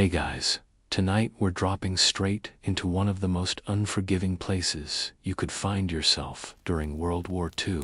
Hey guys, tonight we're dropping straight into one of the most unforgiving places you could find yourself during World War II.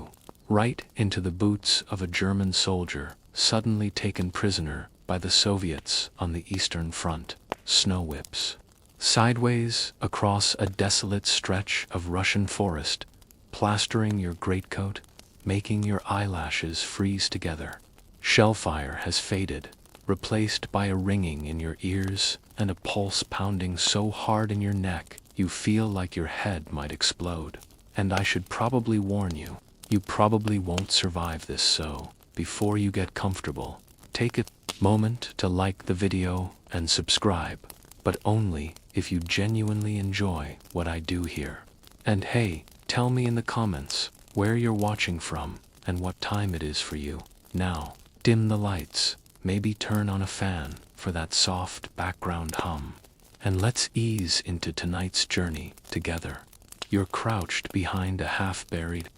Right into the boots of a German soldier suddenly taken prisoner by the Soviets on the Eastern Front. Snow whips. Sideways across a desolate stretch of Russian forest, plastering your greatcoat, making your eyelashes freeze together. Shellfire has faded, replaced by a ringing in your ears and a pulse pounding so hard in your neck you feel like your head might explode. And I should probably warn you, you probably won't survive this, so before you get comfortable, take a moment to like the video and subscribe, but only if you genuinely enjoy what I do here. And hey, tell me in the comments where you're watching from and what time it is for you. Now, dim the lights. Maybe turn on a fan for that soft background hum. And let's ease into tonight's journey together. You're crouched behind a half-buried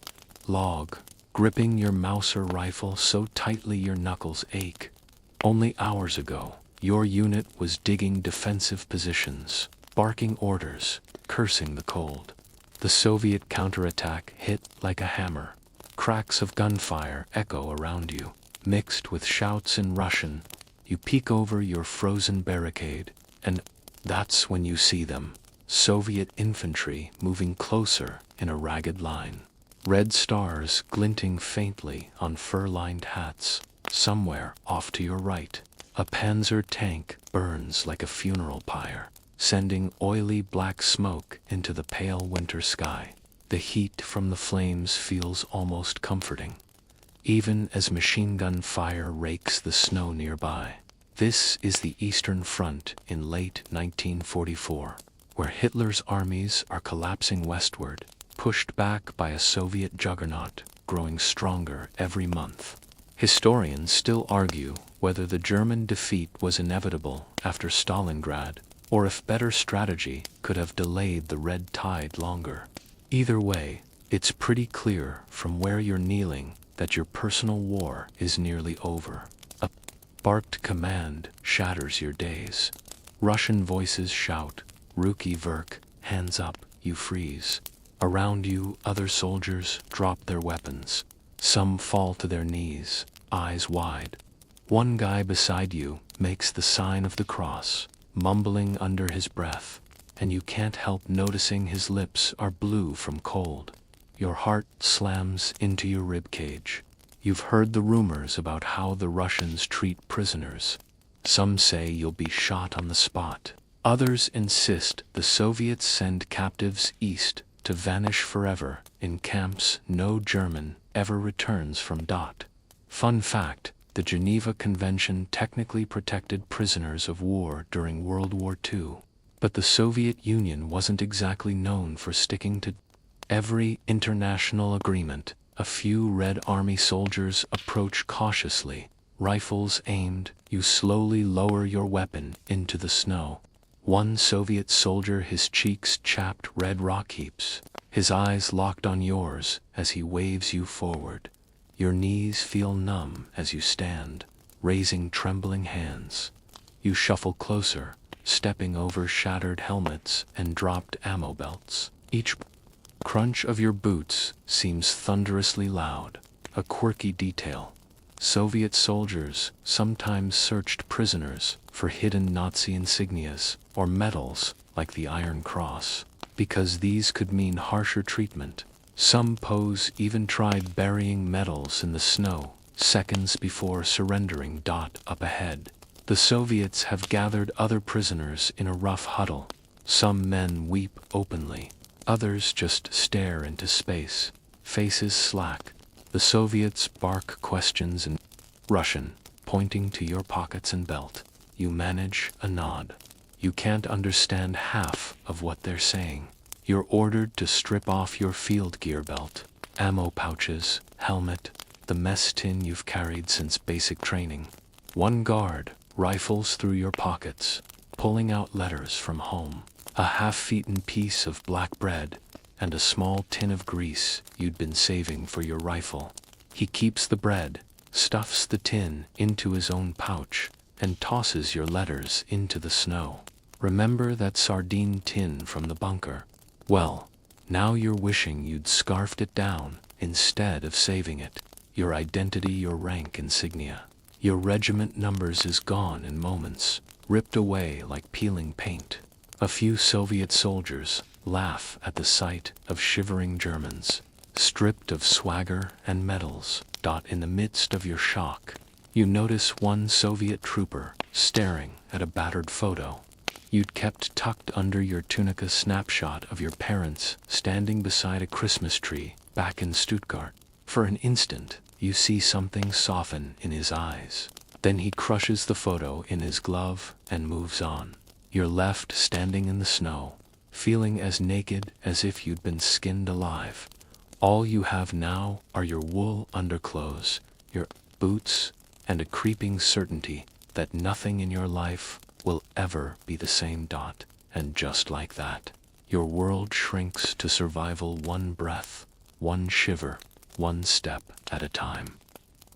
log, gripping your Mauser rifle so tightly your knuckles ache. Only hours ago, your unit was digging defensive positions, barking orders, cursing the cold. The Soviet counterattack hit like a hammer. Cracks of gunfire echo around you. Mixed with shouts in Russian, you peek over your frozen barricade, and that's when you see them. Soviet infantry moving closer in a ragged line. Red stars glinting faintly on fur-lined hats. Somewhere off to your right, a Panzer tank burns like a funeral pyre, sending oily black smoke into the pale winter sky. The heat from the flames feels almost comforting, even as machine gun fire rakes the snow nearby. This is the Eastern Front in late 1944, where Hitler's armies are collapsing westward, pushed back by a Soviet juggernaut growing stronger every month. Historians still argue whether the German defeat was inevitable after Stalingrad, or if better strategy could have delayed the red tide longer. Either way, it's pretty clear from where you're kneeling that your personal war is nearly over. A barked command shatters your days. Russian voices shout, "Ruki Verk, hands up," you freeze. Around you, other soldiers drop their weapons. Some fall to their knees, eyes wide. One guy beside you makes the sign of the cross, mumbling under his breath, and you can't help noticing his lips are blue from cold. Your heart slams into your ribcage. You've heard the rumors about how the Russians treat prisoners. Some say you'll be shot on the spot. Others insist the Soviets send captives east to vanish forever in camps no German ever returns from. Fun fact, the Geneva Convention technically protected prisoners of war during World War II, but the Soviet Union wasn't exactly known for sticking to every international agreement. A few Red Army soldiers approach cautiously, rifles aimed. You slowly lower your weapon into the snow. One Soviet soldier, his cheeks chapped red rock heaps, his eyes locked on yours as he waves you forward. Your knees feel numb as you stand, raising trembling hands. You shuffle closer, stepping over shattered helmets and dropped ammo belts. Each crunch of your boots seems thunderously loud, a quirky detail. Soviet soldiers sometimes searched prisoners for hidden Nazi insignias or medals like the Iron Cross, because these could mean harsher treatment. Some POWs even tried burying medals in the snow seconds before surrendering. Up ahead, the Soviets have gathered other prisoners in a rough huddle. Some men weep openly. Others just stare into space, faces slack. The Soviets bark questions in Russian, pointing to your pockets and belt. You manage a nod. You can't understand half of what they're saying. You're ordered to strip off your field gear belt, ammo pouches, helmet, the mess tin you've carried since basic training. One guard rifles through your pockets, pulling out letters from home, a half-eaten piece of black bread, and a small tin of grease you'd been saving for your rifle. He keeps the bread, stuffs the tin into his own pouch, and tosses your letters into the snow. Remember that sardine tin from the bunker? Well, now you're wishing you'd scarfed it down instead of saving it. Your identity, your rank insignia, your regiment numbers is gone in moments, ripped away like peeling paint. A few Soviet soldiers laugh at the sight of shivering Germans, stripped of swagger and medals. In the midst of your shock, you notice one Soviet trooper staring at a battered photo you'd kept tucked under your tunica, snapshot of your parents standing beside a Christmas tree back in Stuttgart. For an instant, you see something soften in his eyes. Then he crushes the photo in his glove and moves on. You're left standing in the snow, feeling as naked as if you'd been skinned alive. All you have now are your wool underclothes, your boots, and a creeping certainty that nothing in your life will ever be the same. And just like that, your world shrinks to survival, one breath, one shiver, one step at a time.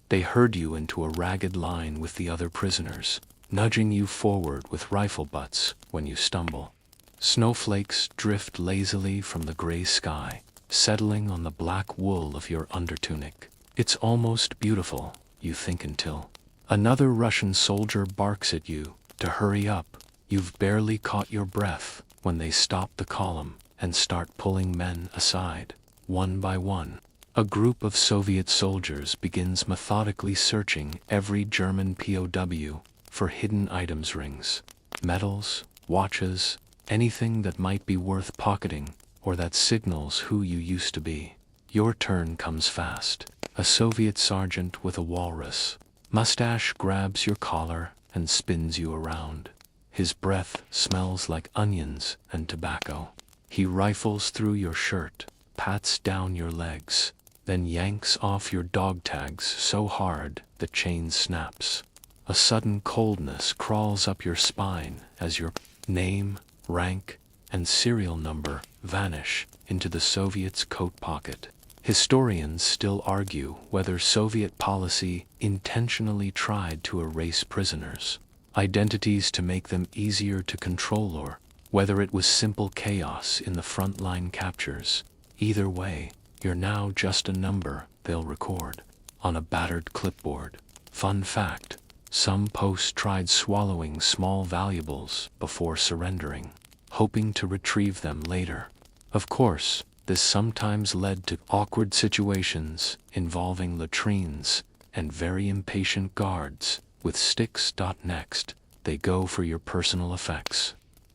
They herd you into a ragged line with the other prisoners, nudging you forward with rifle butts when you stumble. Snowflakes drift lazily from the gray sky, settling on the black wool of your undertunic. It's almost beautiful, you think, until another Russian soldier barks at you to hurry up. You've barely caught your breath when they stop the column and start pulling men aside. One by one, a group of Soviet soldiers begins methodically searching every German POW for hidden items, rings, medals, watches, anything that might be worth pocketing or that signals who you used to be. Your turn comes fast. A Soviet sergeant with a walrus mustache grabs your collar and spins you around. His breath smells like onions and tobacco. He rifles through your shirt, pats down your legs, then yanks off your dog tags so hard the chain snaps. A sudden coldness crawls up your spine as your name, rank, and serial number vanish into the Soviet's coat pocket. Historians still argue whether Soviet policy intentionally tried to erase prisoners' identities to make them easier to control, or whether it was simple chaos in the frontline captures. Either way, you're now just a number they'll record on a battered clipboard. Fun fact: some posts tried swallowing small valuables before surrendering, hoping to retrieve them later. Of course, this sometimes led to awkward situations involving latrines and very impatient guards with sticks. Next, they go for your personal effects.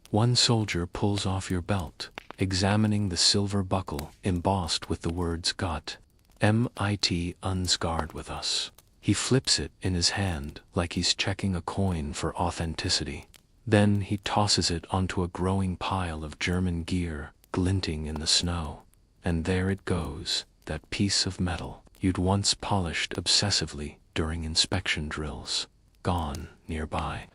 One soldier pulls off your belt, examining the silver buckle embossed with the words "Got MIT unscarred with us." He flips it in his hand like he's checking a coin for authenticity. Then he tosses it onto a growing pile of German gear glinting in the snow. And there it goes, that piece of metal you'd once polished obsessively during inspection drills, gone nearby.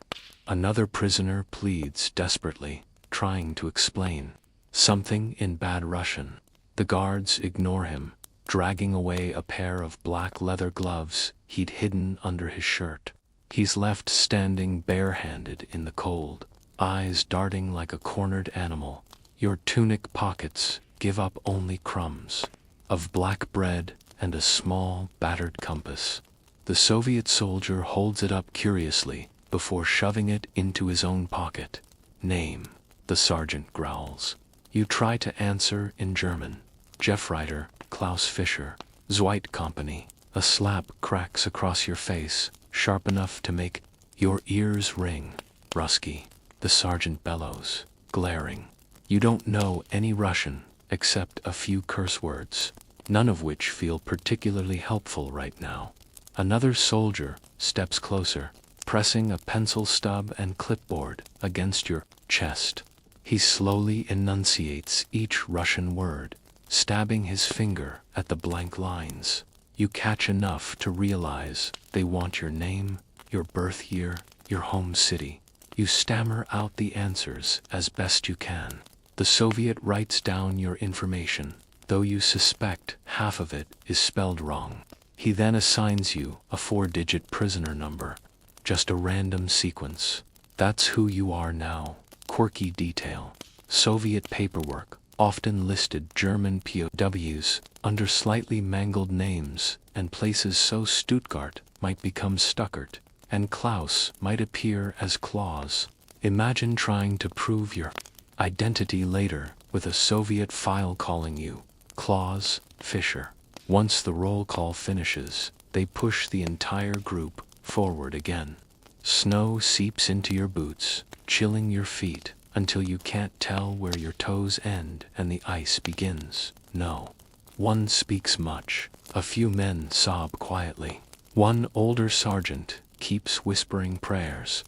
Another prisoner pleads desperately, trying to explain something in bad Russian. The guards ignore him, dragging away a pair of black leather gloves he'd hidden under his shirt. He's left standing barehanded in the cold, eyes darting like a cornered animal. Your tunic pockets give up only crumbs of black bread and a small, battered compass. The Soviet soldier holds it up curiously before shoving it into his own pocket. "Name," the sergeant growls. You try to answer in German. Jeffreiter, Klaus Fischer, Zweit Company. A slap cracks across your face, sharp enough to make your ears ring. "Ruski," the sergeant bellows, glaring. You don't know any Russian except a few curse words, none of which feel particularly helpful right now. Another soldier steps closer, pressing a pencil stub and clipboard against your chest. He slowly enunciates each Russian word, stabbing his finger at the blank lines. You catch enough to realize they want your name, your birth year, your home city. You stammer out the answers as best you can. The Soviet writes down your information, though you suspect half of it is spelled wrong. He then assigns you a 4-digit prisoner number. just a random sequence. That's who you are now. Quirky detail. Soviet paperwork often listed German POWs under slightly mangled names, and places so Stuttgart might become Stuckert, and Klaus might appear as Claus. Imagine trying to prove your identity later with a Soviet file calling you Klaus Fischer. Once the roll call finishes, they push the entire group forward again. Snow seeps into your boots, chilling your feet until you can't tell where your toes end and the ice begins. No one speaks much. A few men sob quietly. One older sergeant keeps whispering prayers.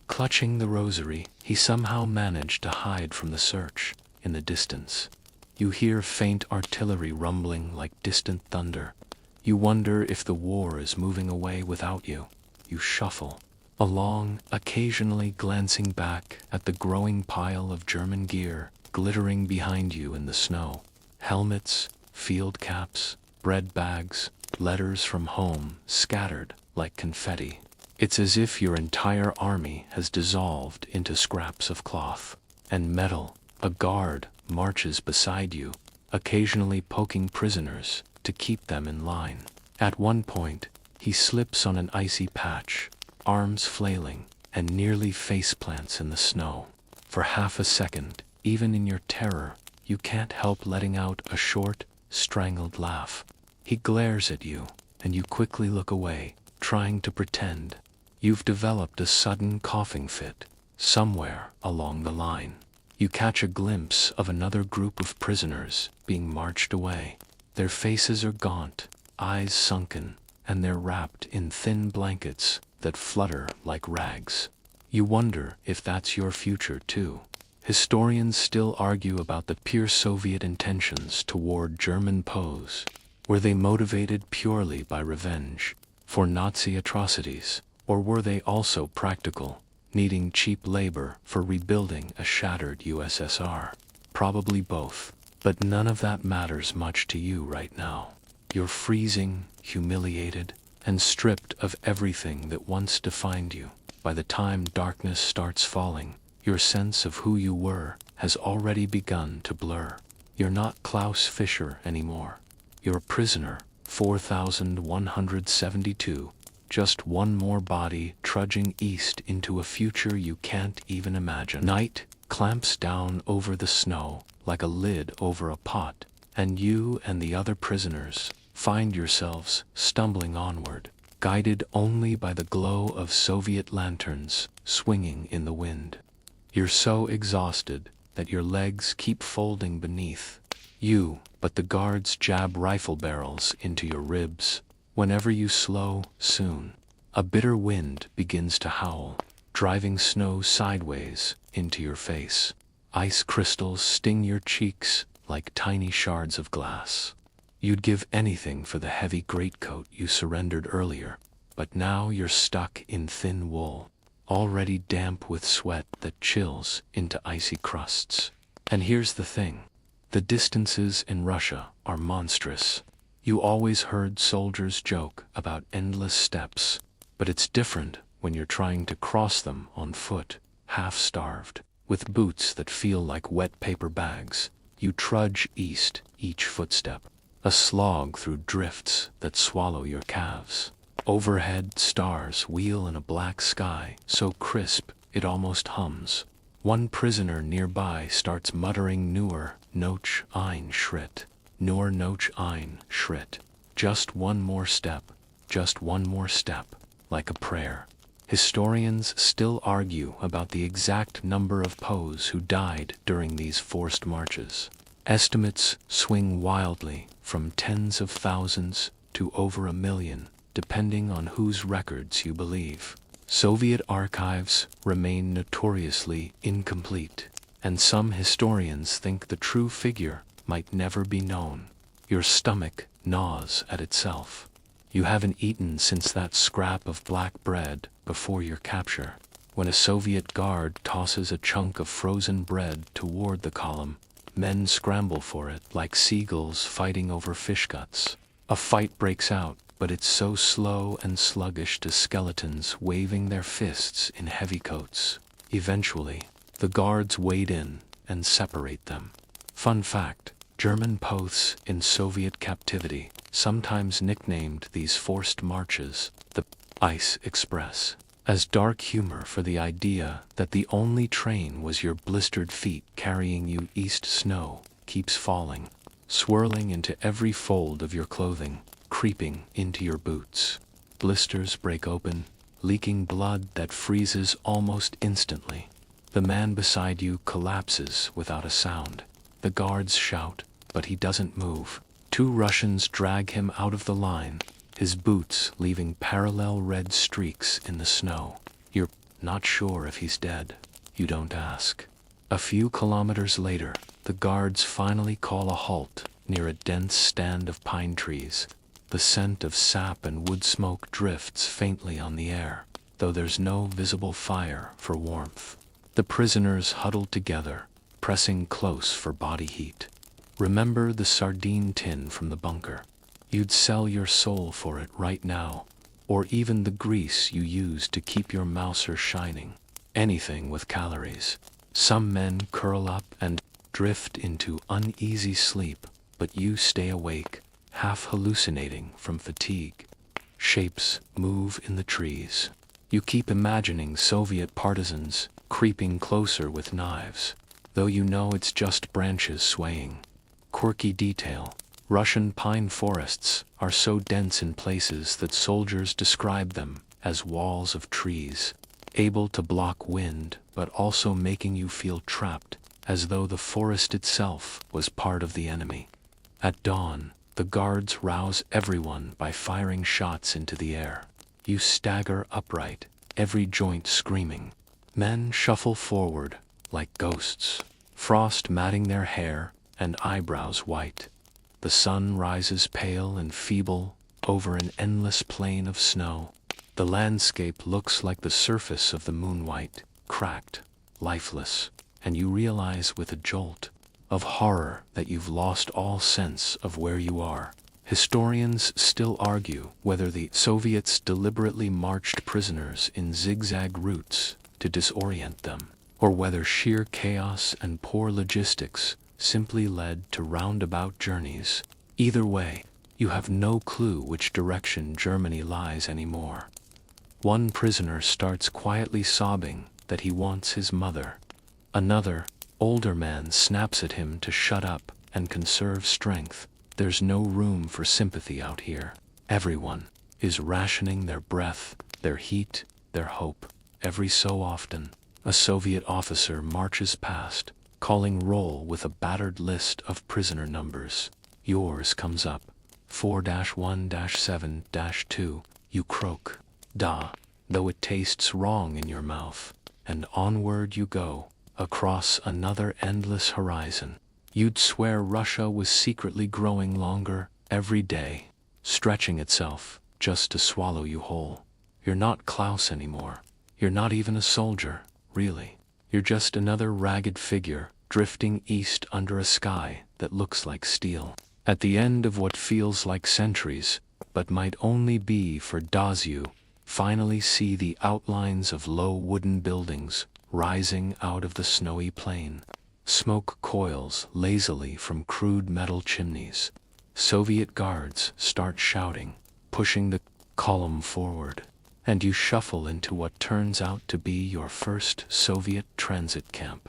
Clutching the rosary, he somehow managed to hide from the search. In the distance, you hear faint artillery rumbling like distant thunder. You wonder if the war is moving away without you. You shuffle along, occasionally glancing back at the growing pile of German gear glittering behind you in the snow. Helmets, field caps, bread bags, letters from home scattered like confetti. It's as if your entire army has dissolved into scraps of cloth and metal. A guard marches beside you, occasionally poking prisoners to keep them in line. At one point, he slips on an icy patch, arms flailing, and nearly faceplants in the snow. For half a second, even in your terror, you can't help letting out a short, strangled laugh. He glares at you, and you quickly look away, trying to pretend. You've developed a sudden coughing fit somewhere along the line. You catch a glimpse of another group of prisoners being marched away. Their faces are gaunt, eyes sunken, and they're wrapped in thin blankets that flutter like rags. You wonder if that's your future too. Historians still argue about the pure Soviet intentions toward German POWs. Were they motivated purely by revenge for Nazi atrocities, or were they also practical, needing cheap labor for rebuilding a shattered USSR? Probably both, but none of that matters much to you right now. You're freezing, humiliated, and stripped of everything that once defined you. By the time darkness starts falling, your sense of who you were has already begun to blur. You're not Klaus Fischer anymore. You're a prisoner, 4172, just one more body trudging east into a future you can't even imagine. Night clamps down over the snow like a lid over a pot, and you and the other prisoners find yourselves stumbling onward, guided only by the glow of Soviet lanterns swinging in the wind. You're so exhausted that your legs keep folding beneath you, but the guards jab rifle barrels into your ribs. Whenever you slow, soon, a bitter wind begins to howl, driving snow sideways into your face. Ice crystals sting your cheeks like tiny shards of glass. You'd give anything for the heavy greatcoat you surrendered earlier, but now you're stuck in thin wool, already damp with sweat that chills into icy crusts. And here's the thing. The distances in Russia are monstrous. You always heard soldiers joke about endless steppes, but it's different when you're trying to cross them on foot, half-starved, with boots that feel like wet paper bags. You trudge east each footstep, a slog through drifts that swallow your calves. Overhead, stars wheel in a black sky so crisp it almost hums. One prisoner nearby starts muttering Nur noch ein Schritt. Nur noch ein Schritt. Just one more step, just one more step, like a prayer. Historians still argue about the exact number of POWs who died during these forced marches. Estimates swing wildly from tens of thousands to over 1 million, depending on whose records you believe. Soviet archives remain notoriously incomplete, and some historians think the true figure might never be known. Your stomach gnaws at itself. You haven't eaten since that scrap of black bread before your capture. When a Soviet guard tosses a chunk of frozen bread toward the column, men scramble for it like seagulls fighting over fish guts. A fight breaks out, but it's so slow and sluggish to skeletons waving their fists in heavy coats. Eventually, the guards wade in and separate them. Fun fact, German posts in Soviet captivity sometimes nicknamed these forced marches the Ice Express, as dark humor for the idea that the only train was your blistered feet carrying you east. Snow keeps falling, swirling into every fold of your clothing, creeping into your boots. Blisters break open, leaking blood that freezes almost instantly. The man beside you collapses without a sound. The guards shout, but he doesn't move. 2 Russians drag him out of the line, his boots leaving parallel red streaks in the snow. You're not sure if he's dead. You don't ask. A few kilometers later, the guards finally call a halt near a dense stand of pine trees. The scent of sap and wood smoke drifts faintly on the air, though there's no visible fire for warmth. The prisoners huddle together, pressing close for body heat. Remember the sardine tin from the bunker? You'd sell your soul for it right now, or even the grease you use to keep your mouser shining. Anything with calories. Some men curl up and drift into uneasy sleep, but you stay awake, half hallucinating from fatigue. Shapes move in the trees. You keep imagining Soviet partisans creeping closer with knives, though you know it's just branches swaying. Quirky detail. Russian pine forests are so dense in places that soldiers describe them as walls of trees, able to block wind but also making you feel trapped, as though the forest itself was part of the enemy. At dawn, the guards rouse everyone by firing shots into the air. You stagger upright, every joint screaming. Men shuffle forward like ghosts, frost matting their hair and eyebrows white. The sun rises pale and feeble over an endless plain of snow. The landscape looks like the surface of the moonlight, cracked, lifeless, and you realize with a jolt of horror that you've lost all sense of where you are. Historians still argue whether the Soviets deliberately marched prisoners in zigzag routes to disorient them, or whether sheer chaos and poor logistics simply led to roundabout journeys. Either way, you have no clue which direction Germany lies anymore. One prisoner starts quietly sobbing that he wants his mother. Another, older man snaps at him to shut up and conserve strength. There's no room for sympathy out here. Everyone is rationing their breath, their heat, their hope. Every so often, a Soviet officer marches past, calling roll with a battered list of prisoner numbers. Yours comes up. 4-1-7-2. You croak. Da, though it tastes wrong in your mouth. And onward you go, across another endless horizon. You'd swear Russia was secretly growing longer every day, stretching itself just to swallow you whole. You're not Klaus anymore. You're not even a soldier, really. You're just another ragged figure drifting east under a sky that looks like steel. At the end of what feels like centuries, but might only be for days, you finally see the outlines of low wooden buildings rising out of the snowy plain. Smoke coils lazily from crude metal chimneys. Soviet guards start shouting, pushing the column forward, and you shuffle into what turns out to be your first Soviet transit camp.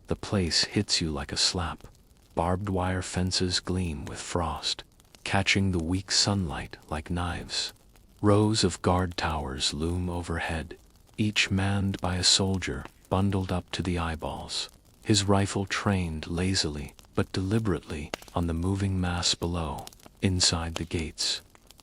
The place hits you like a slap. Barbed wire fences gleam with frost, catching the weak sunlight like knives. Rows of guard towers loom overhead, each manned by a soldier bundled up to the eyeballs, his rifle trained lazily but deliberately on the moving mass below. Inside the gates,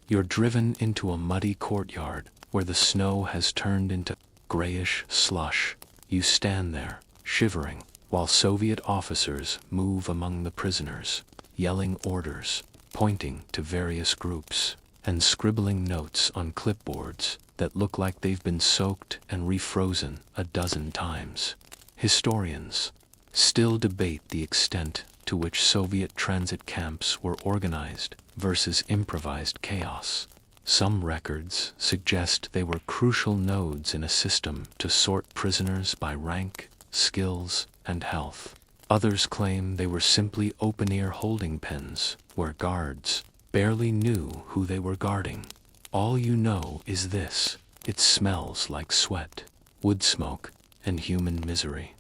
you're driven into a muddy courtyard where the snow has turned into grayish slush. You stand there, shivering, while Soviet officers move among the prisoners, yelling orders, pointing to various groups, and scribbling notes on clipboards that look like they've been soaked and refrozen a dozen times. Historians still debate the extent to which Soviet transit camps were organized versus improvised chaos. Some records suggest they were crucial nodes in a system to sort prisoners by rank, skills, and health. Others claim they were simply open-air holding pens where guards barely knew who they were guarding. All you know is this: it smells like sweat, wood smoke, and human misery.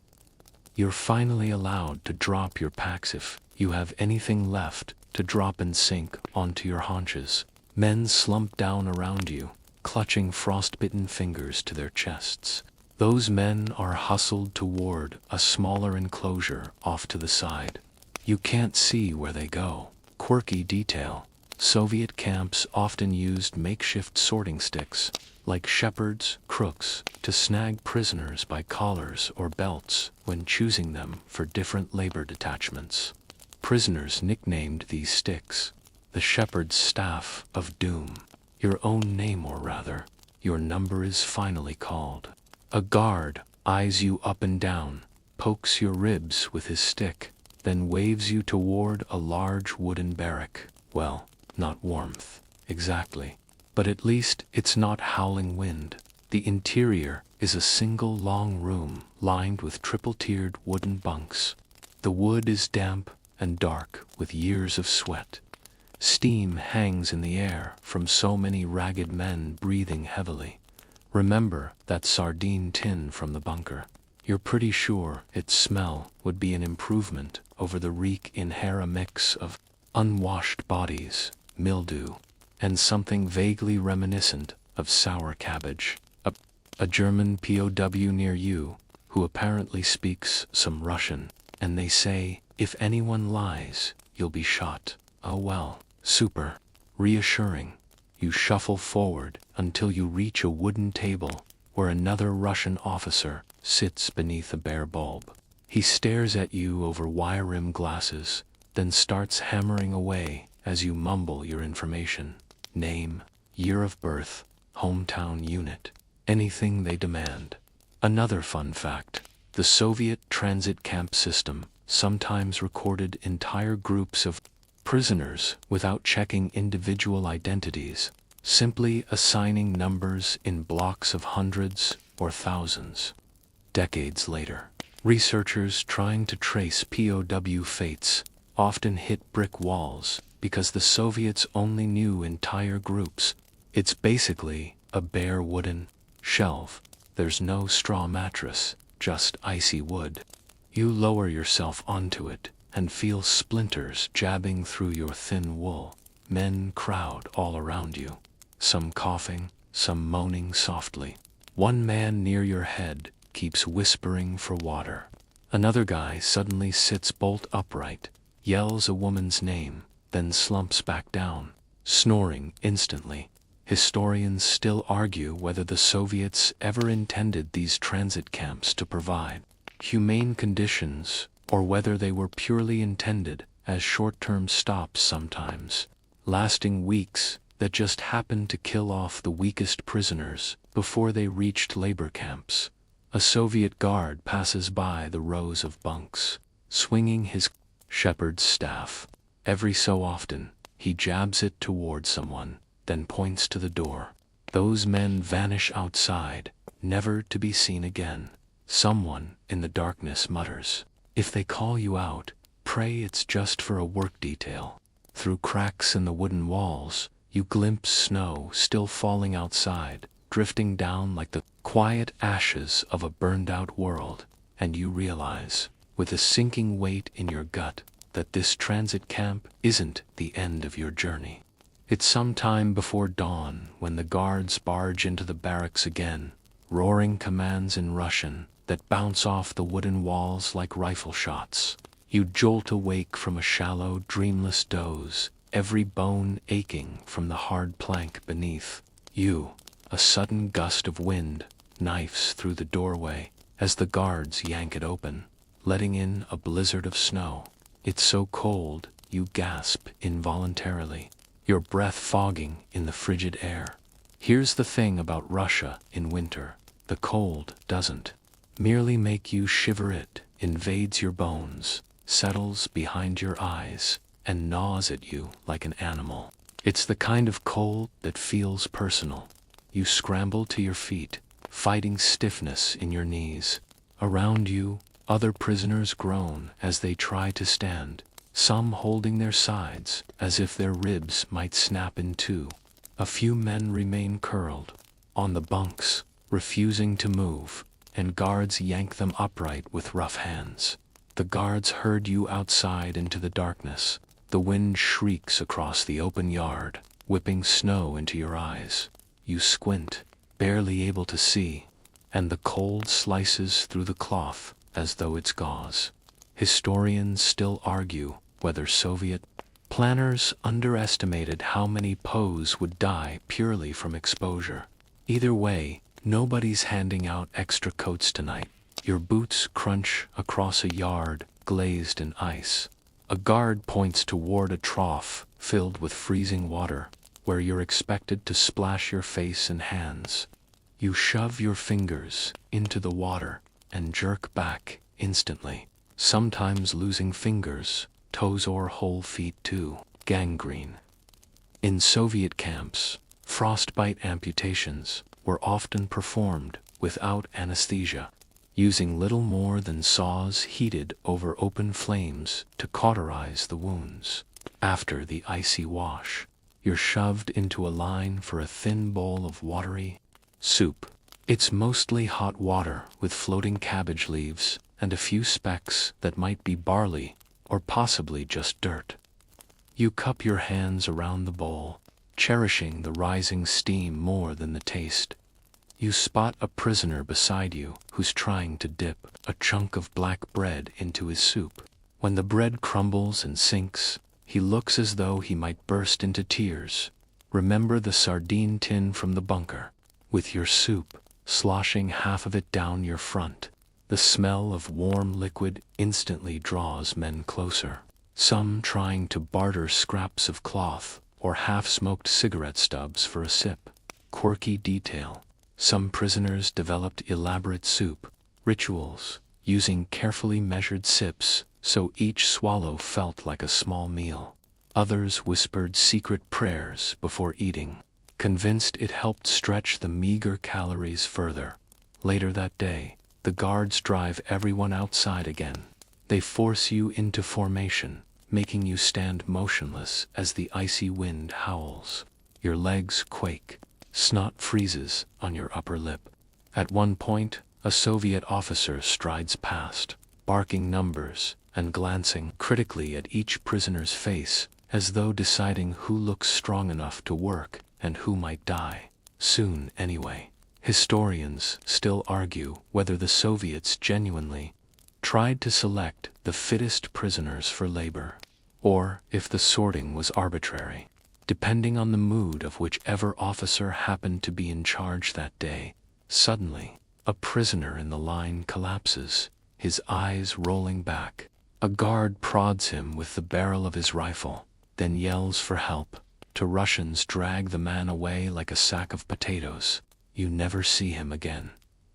You're finally allowed to drop your packs if you have anything left to drop and sink onto your haunches. Men slump down around you, clutching frostbitten fingers to their chests. Those men are hustled toward a smaller enclosure off to the side. You can't see where they go. Quirky detail: Soviet camps often used makeshift sorting sticks, like shepherds, crooks, to snag prisoners by collars or belts when choosing them for different labor detachments. Prisoners nicknamed these sticks the shepherd's staff of doom. Your own name, or rather, your number is finally called. A guard eyes you up and down, pokes your ribs with his stick, then waves you toward a large wooden barrack. Well, not warmth, exactly. But at least it's not howling wind. The interior is a single long room lined with triple-tiered wooden bunks. The wood is damp and dark with years of sweat. Steam hangs in the air from so many ragged men breathing heavily. Remember that sardine tin from the bunker? You're pretty sure its smell would be an improvement over the reek in hair, a mix of unwashed bodies, mildew, and something vaguely reminiscent of sour cabbage. A German POW near you, who apparently speaks some Russian, and they say, if anyone lies, you'll be shot. Oh well, super reassuring. You shuffle forward until you reach a wooden table where another Russian officer sits beneath a bare bulb. He stares at you over wire-rimmed glasses, then starts hammering away as you mumble your information: name, year of birth, hometown unit, anything they demand. Another fun fact: the Soviet transit camp system sometimes recorded entire groups of prisoners without checking individual identities, simply assigning numbers in blocks of hundreds or thousands. Decades later, researchers trying to trace POW fates often hit brick walls because the Soviets only knew entire groups. It's basically a bare wooden shelf. There's no straw mattress, just icy wood. You lower yourself onto it and feel splinters jabbing through your thin wool. Men crowd all around you, some coughing, some moaning softly. One man near your head keeps whispering for water. Another guy suddenly sits bolt upright, yells a woman's name, then slumps back down, snoring instantly. Historians still argue whether the Soviets ever intended these transit camps to provide humane conditions, or whether they were purely intended as short-term stops, sometimes lasting weeks, that just happened to kill off the weakest prisoners before they reached labor camps. A Soviet guard passes by the rows of bunks, swinging his shepherd's staff. Every so often, he jabs it toward someone, then points to the door. Those men vanish outside, never to be seen again. Someone in the darkness mutters, "If they call you out, pray it's just for a work detail." Through cracks in the wooden walls, you glimpse snow still falling outside, drifting down like the quiet ashes of a burned-out world, and you realize, with a sinking weight in your gut, that this transit camp isn't the end of your journey. It's some time before dawn when the guards barge into the barracks again, roaring commands in Russian that bounce off the wooden walls like rifle shots. You jolt awake from a shallow, dreamless doze, every bone aching from the hard plank beneath you. A sudden gust of wind knifes through the doorway as the guards yank it open, letting in a blizzard of snow. It's so cold, you gasp involuntarily, your breath fogging in the frigid air. Here's the thing about Russia in winter: the cold doesn't merely make you shiver, it invades your bones, settles behind your eyes, and gnaws at you like an animal. It's the kind of cold that feels personal. You scramble to your feet, fighting stiffness in your knees. Around you, other prisoners groan as they try to stand, some holding their sides as if their ribs might snap in two. A few men remain curled on the bunks, refusing to move, and guards yank them upright with rough hands. The guards herd you outside into the darkness. The wind shrieks across the open yard, whipping snow into your eyes. You squint, barely able to see, and the cold slices through the cloth as though it's gauze. Historians still argue whether Soviet planners underestimated how many Poles would die purely from exposure. Either way, nobody's handing out extra coats tonight. Your boots crunch across a yard glazed in ice. A guard points toward a trough filled with freezing water, where you're expected to splash your face and hands. You shove your fingers into the water and jerk back instantly, sometimes losing fingers, toes or whole feet too. Gangrene. In Soviet camps, frostbite amputations were often performed without anesthesia, using little more than saws heated over open flames to cauterize the wounds. After the icy wash, you're shoved into a line for a thin bowl of watery soup. It's mostly hot water with floating cabbage leaves and a few specks that might be barley or possibly just dirt. You cup your hands around the bowl, cherishing the rising steam more than the taste. You spot a prisoner beside you who's trying to dip a chunk of black bread into his soup. When the bread crumbles and sinks, he looks as though he might burst into tears. Remember the sardine tin from the bunker, with your soup sloshing half of it down your front. The smell of warm liquid instantly draws men closer, some trying to barter scraps of cloth or half-smoked cigarette stubs for a sip. Quirky detail. Some prisoners developed elaborate soup rituals, using carefully measured sips so each swallow felt like a small meal. Others whispered secret prayers before eating, convinced it helped stretch the meager calories further. Later that day, the guards drive everyone outside again. They force you into formation, making you stand motionless as the icy wind howls. Your legs quake. Snot freezes on your upper lip. At one point, a Soviet officer strides past, barking numbers and glancing critically at each prisoner's face, as though deciding who looks strong enough to work and who might die soon anyway. Historians still argue whether the Soviets genuinely tried to select the fittest prisoners for labor, or if the sorting was arbitrary, depending on the mood of whichever officer happened to be in charge that day. Suddenly, a prisoner in the line collapses, his eyes rolling back. A guard prods him with the barrel of his rifle, then yells for help. Two Russians drag the man away like a sack of potatoes. You never see him again.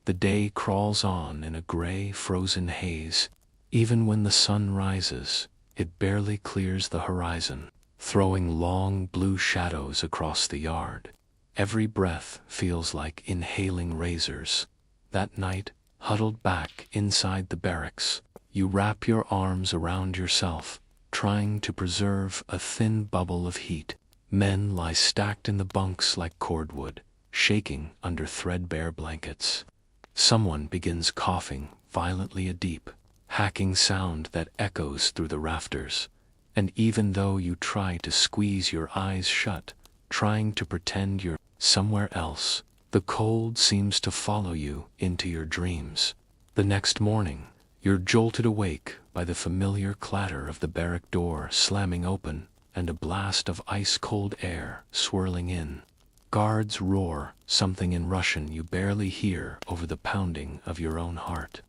The day crawls on in a gray, frozen haze. Even when the sun rises, it barely clears the horizon, throwing long blue shadows across the yard. Every breath feels like inhaling razors. That night, huddled back inside the barracks, you wrap your arms around yourself, trying to preserve a thin bubble of heat. Men lie stacked in the bunks like cordwood, shaking under threadbare blankets. Someone begins coughing violently, a deep, hacking sound that echoes through the rafters. And even though you try to squeeze your eyes shut, trying to pretend you're somewhere else, the cold seems to follow you into your dreams. The next morning, you're jolted awake by the familiar clatter of the barrack door slamming open and a blast of ice-cold air swirling in. Guards roar something in Russian you barely hear over the pounding of your own heart.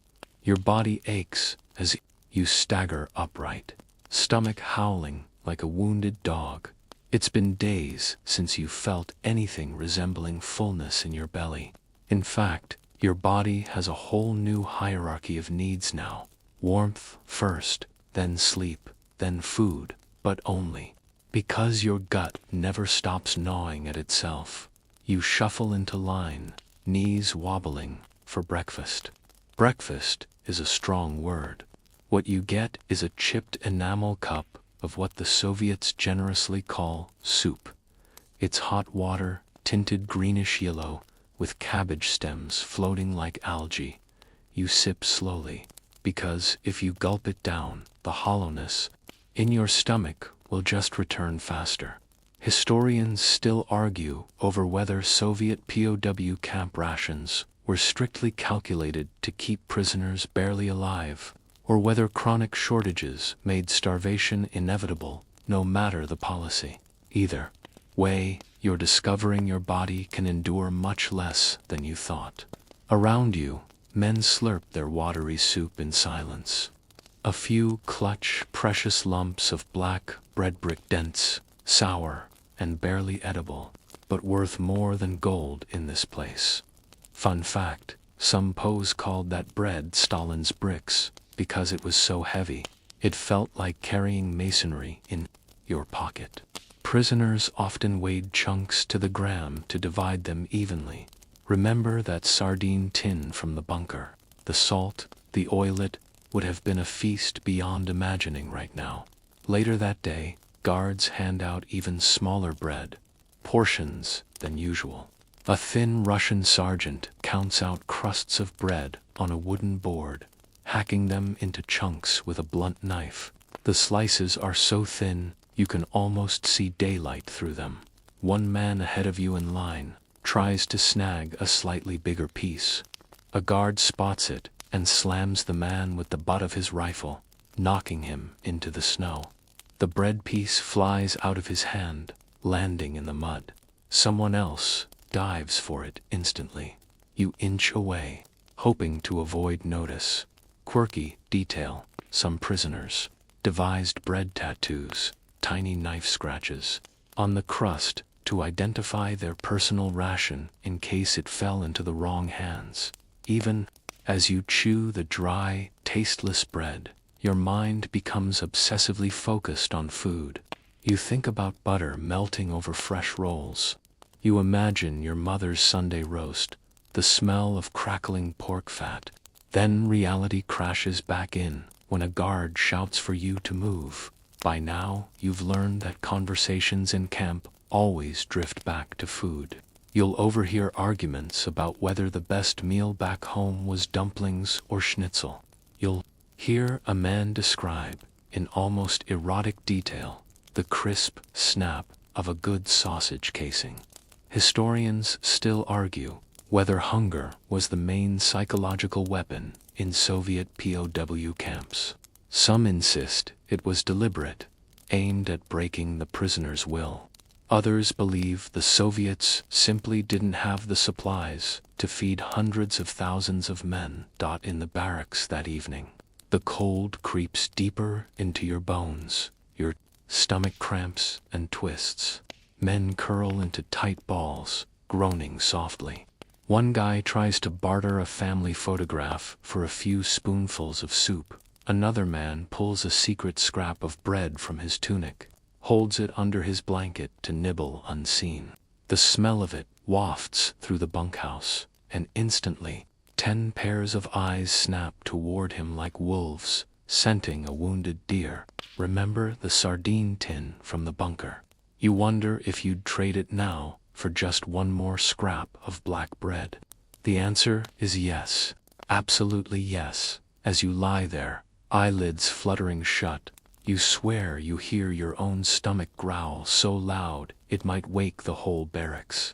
Your body aches as you stagger upright, stomach howling like a wounded dog. It's been days since you felt anything resembling fullness in your belly. In fact, your body has a whole new hierarchy of needs now. Warmth first, then sleep, then food, but only Because your gut never stops gnawing at itself. You shuffle into line, knees wobbling, for breakfast. Breakfast is a strong word. What you get is a chipped enamel cup of what the Soviets generously call soup. It's hot water, tinted greenish yellow, with cabbage stems floating like algae. You sip slowly, because if you gulp it down, the hollowness in your stomach will just return faster. Historians still argue over whether Soviet POW camp rations were strictly calculated to keep prisoners barely alive, or whether chronic shortages made starvation inevitable, no matter the policy. Either way, you're discovering your body can endure much less than you thought. Around you, men slurp their watery soup in silence. A few clutch precious lumps of black bread brick, dense, sour, and barely edible, but worth more than gold in this place. Fun fact, some Poles called that bread Stalin's bricks, because it was so heavy, it felt like carrying masonry in your pocket. Prisoners often weighed chunks to the gram to divide them evenly. Remember that sardine tin from the bunker? The salt, the oilet, would have been a feast beyond imagining right now. Later that day, guards hand out even smaller bread, portions than usual. A thin Russian sergeant counts out crusts of bread on a wooden board, hacking them into chunks with a blunt knife. The slices are so thin, you can almost see daylight through them. One man ahead of you in line tries to snag a slightly bigger piece. A guard spots it and slams the man with the butt of his rifle, knocking him into the snow. The bread piece flies out of his hand, landing in the mud. Someone else dives for it instantly. You inch away, hoping to avoid notice. Quirky detail, some prisoners devised bread tattoos, tiny knife scratches, on the crust to identify their personal ration in case it fell into the wrong hands. Even as you chew the dry, tasteless bread, your mind becomes obsessively focused on food. You think about butter melting over fresh rolls. You imagine your mother's Sunday roast, the smell of crackling pork fat. Then reality crashes back in when a guard shouts for you to move. By now, you've learned that conversations in camp always drift back to food. You'll overhear arguments about whether the best meal back home was dumplings or schnitzel. You'll hear a man describe, in almost erotic detail, the crisp snap of a good sausage casing. Historians still argue whether hunger was the main psychological weapon in Soviet POW camps. Some insist it was deliberate, aimed at breaking the prisoner's will. Others believe the Soviets simply didn't have the supplies to feed hundreds of thousands of men. In the barracks that evening, the cold creeps deeper into your bones, your stomach cramps and twists. Men curl into tight balls, groaning softly. One guy tries to barter a family photograph for a few spoonfuls of soup. Another man pulls a secret scrap of bread from his tunic, holds it under his blanket to nibble unseen. The smell of it wafts through the bunkhouse, and instantly, 10 pairs of eyes snap toward him like wolves, scenting a wounded deer. Remember the sardine tin from the bunker? You wonder if you'd trade it now for just one more scrap of black bread. The answer is yes, absolutely yes. As you lie there, eyelids fluttering shut, you swear you hear your own stomach growl so loud it might wake the whole barracks.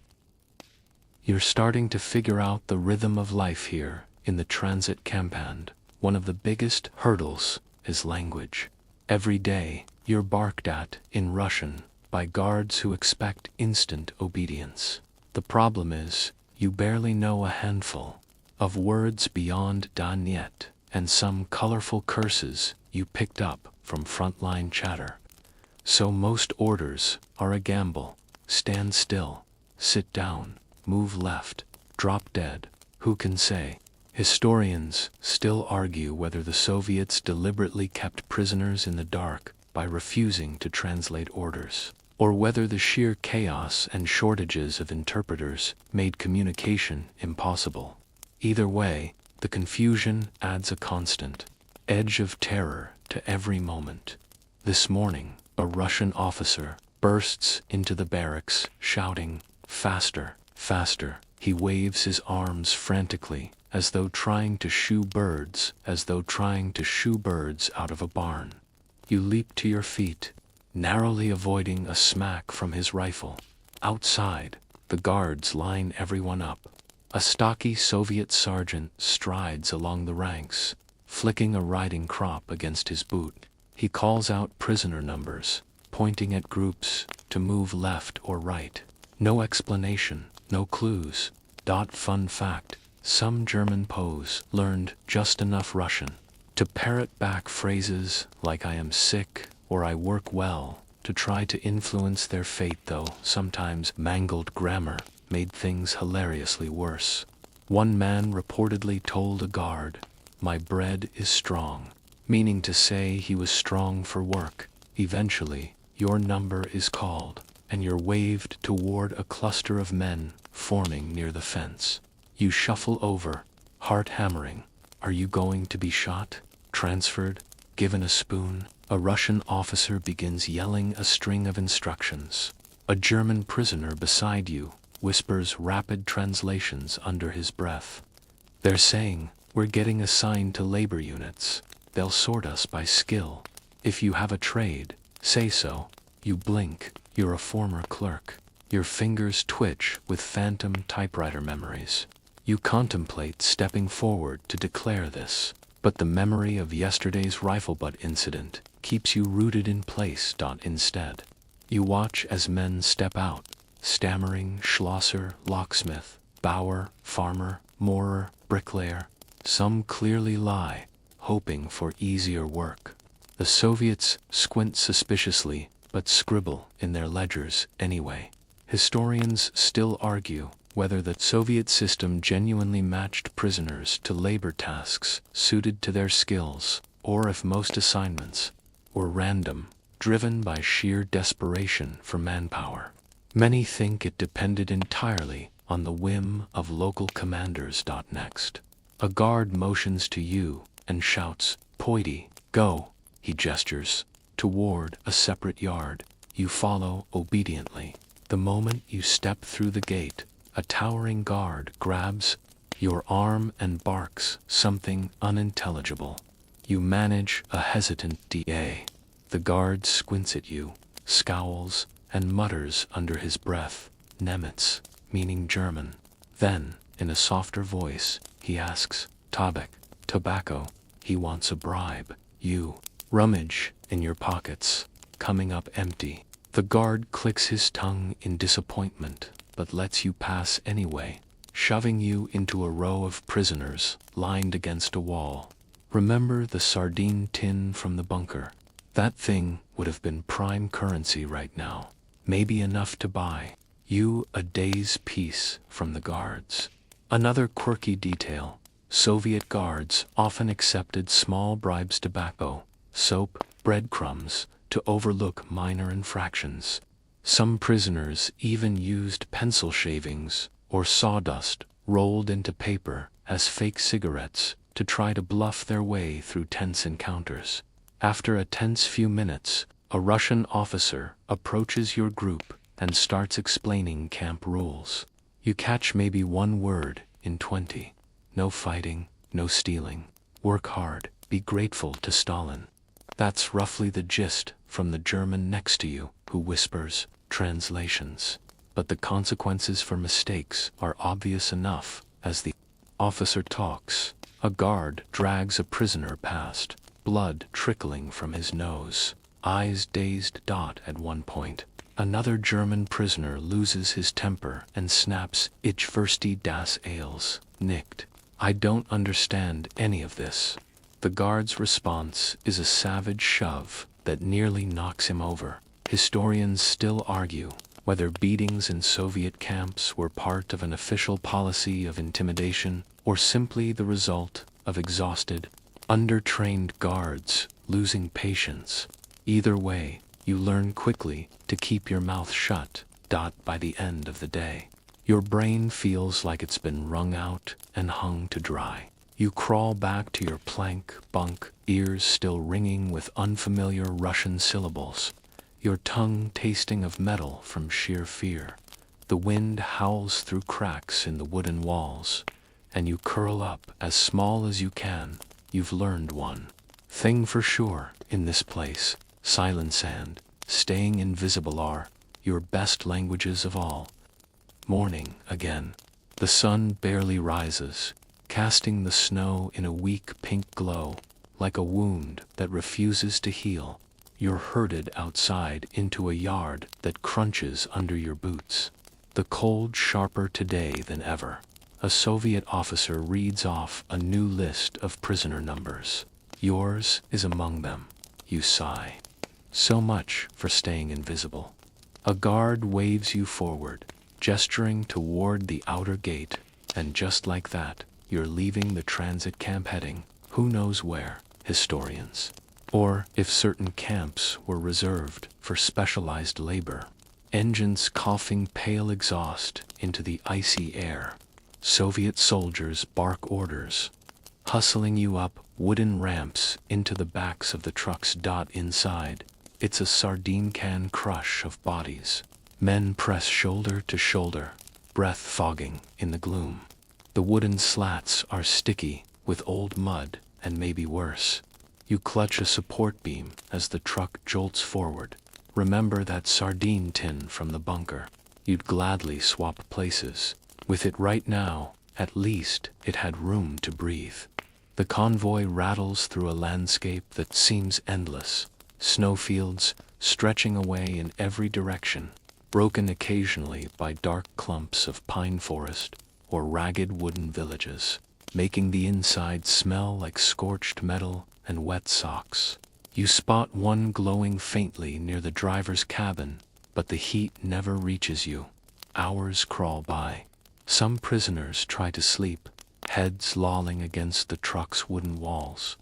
You're starting to figure out the rhythm of life here in the transit campand. One of the biggest hurdles is language. Every day, you're barked at in Russian by guards who expect instant obedience. The problem is, you barely know a handful of words beyond da niet and some colorful curses you picked up from frontline chatter. So most orders are a gamble. Stand still, sit down, move left, drop dead. Who can say? Historians still argue whether the Soviets deliberately kept prisoners in the dark by refusing to translate orders, or whether the sheer chaos and shortages of interpreters made communication impossible. Either way, the confusion adds a constant edge of terror to every moment. This morning, a Russian officer bursts into the barracks, shouting, "Faster, faster!" He waves his arms frantically, as though trying to shoo birds out of a barn. You leap to your feet, narrowly avoiding a smack from his rifle. Outside, the guards line everyone up. A stocky Soviet sergeant strides along the ranks, flicking a riding crop against his boot. He calls out prisoner numbers, pointing at groups to move left or right. No explanation, no clues. Fun fact, some German POs learned just enough Russian to parrot back phrases like "I am sick" or "I work well" to try to influence their fate, though sometimes mangled grammar made things hilariously worse. One man reportedly told a guard, "My bread is strong," meaning to say he was strong for work. Eventually, your number is called, and you're waved toward a cluster of men forming near the fence. You shuffle over, heart hammering. Are you going to be shot, transferred, given a spoon? A Russian officer begins yelling a string of instructions. A German prisoner beside you whispers rapid translations under his breath. They're saying, "We're getting assigned to labor units. They'll sort us by skill. If you have a trade, say so." You blink, you're a former clerk. Your fingers twitch with phantom typewriter memories. You contemplate stepping forward to declare this, but the memory of yesterday's rifle butt incident keeps you rooted in place. Instead, you watch as men step out, stammering Schlosser, locksmith, Bauer, farmer, moorer, bricklayer. Some clearly lie, hoping for easier work. The Soviets squint suspiciously, but scribble in their ledgers anyway. Historians still argue whether the Soviet system genuinely matched prisoners to labor tasks suited to their skills, or if most assignments were random, driven by sheer desperation for manpower. Many think it depended entirely on the whim of local commanders. Next, a guard motions to you and shouts, "Poity, go." He gestures toward a separate yard. You follow obediently. The moment you step through the gate, a towering guard grabs your arm and barks something unintelligible. You manage a hesitant DA. The guard squints at you, scowls, and mutters under his breath, "Nemitz," meaning German. Then, in a softer voice, he asks, "Tabak, tobacco." He wants a bribe. You rummage in your pockets, coming up empty. The guard clicks his tongue in disappointment, but lets you pass anyway, shoving you into a row of prisoners lined against a wall. Remember the sardine tin from the bunker? That thing would have been prime currency right now. Maybe enough to buy you a day's peace from the guards. Another quirky detail: Soviet guards often accepted small bribes, tobacco, soap, breadcrumbs, to overlook minor infractions. Some prisoners even used pencil shavings or sawdust rolled into paper as fake cigarettes to try to bluff their way through tense encounters. After a tense few minutes, a Russian officer approaches your group and starts explaining camp rules. You catch maybe one word in 20. No fighting, no stealing. Work hard, be grateful to Stalin. That's roughly the gist from the German next to you, who whispers translations. But the consequences for mistakes are obvious enough. As the officer talks, a guard drags a prisoner past, blood trickling from his nose, eyes dazed. At one point, another German prisoner loses his temper and snaps, "Ich verstehe das alles nicht. I don't understand any of this." The guard's response is a savage shove that nearly knocks him over. Historians still argue whether beatings in Soviet camps were part of an official policy of intimidation or simply the result of exhausted, undertrained guards losing patience. Either way, you learn quickly to keep your mouth shut. By the end of the day, your brain feels like it's been wrung out and hung to dry. You crawl back to your plank bunk, ears still ringing with unfamiliar Russian syllables, your tongue tasting of metal from sheer fear. The wind howls through cracks in the wooden walls, and you curl up as small as you can. You've learned one thing for sure in this place: silence and staying invisible are your best languages of all. Morning again. The sun barely rises, casting the snow in a weak pink glow, like a wound that refuses to heal. You're herded outside into a yard that crunches under your boots. The cold sharper today than ever. A Soviet officer reads off a new list of prisoner numbers. Yours is among them. You sigh. So much for staying invisible. A guard waves you forward, gesturing toward the outer gate, and just like that, you're leaving the transit camp heading, who knows where, historians. Or if certain camps were reserved for specialized labor. Engines coughing pale exhaust into the icy air. Soviet soldiers bark orders, hustling you up wooden ramps into the backs of the trucks. Inside, it's a sardine can crush of bodies. Men press shoulder to shoulder, breath fogging in the gloom. The wooden slats are sticky with old mud and maybe worse. You clutch a support beam as the truck jolts forward. Remember that sardine tin from the bunker. You'd gladly swap places with it right now. At least it had room to breathe. The convoy rattles through a landscape that seems endless. Snowfields stretching away in every direction, broken occasionally by dark clumps of pine forest or ragged wooden villages, making the inside smell like scorched metal and wet socks. You spot one glowing faintly near the driver's cabin, but the heat never reaches you. Hours crawl by. Some prisoners try to sleep, heads lolling against the truck's wooden walls.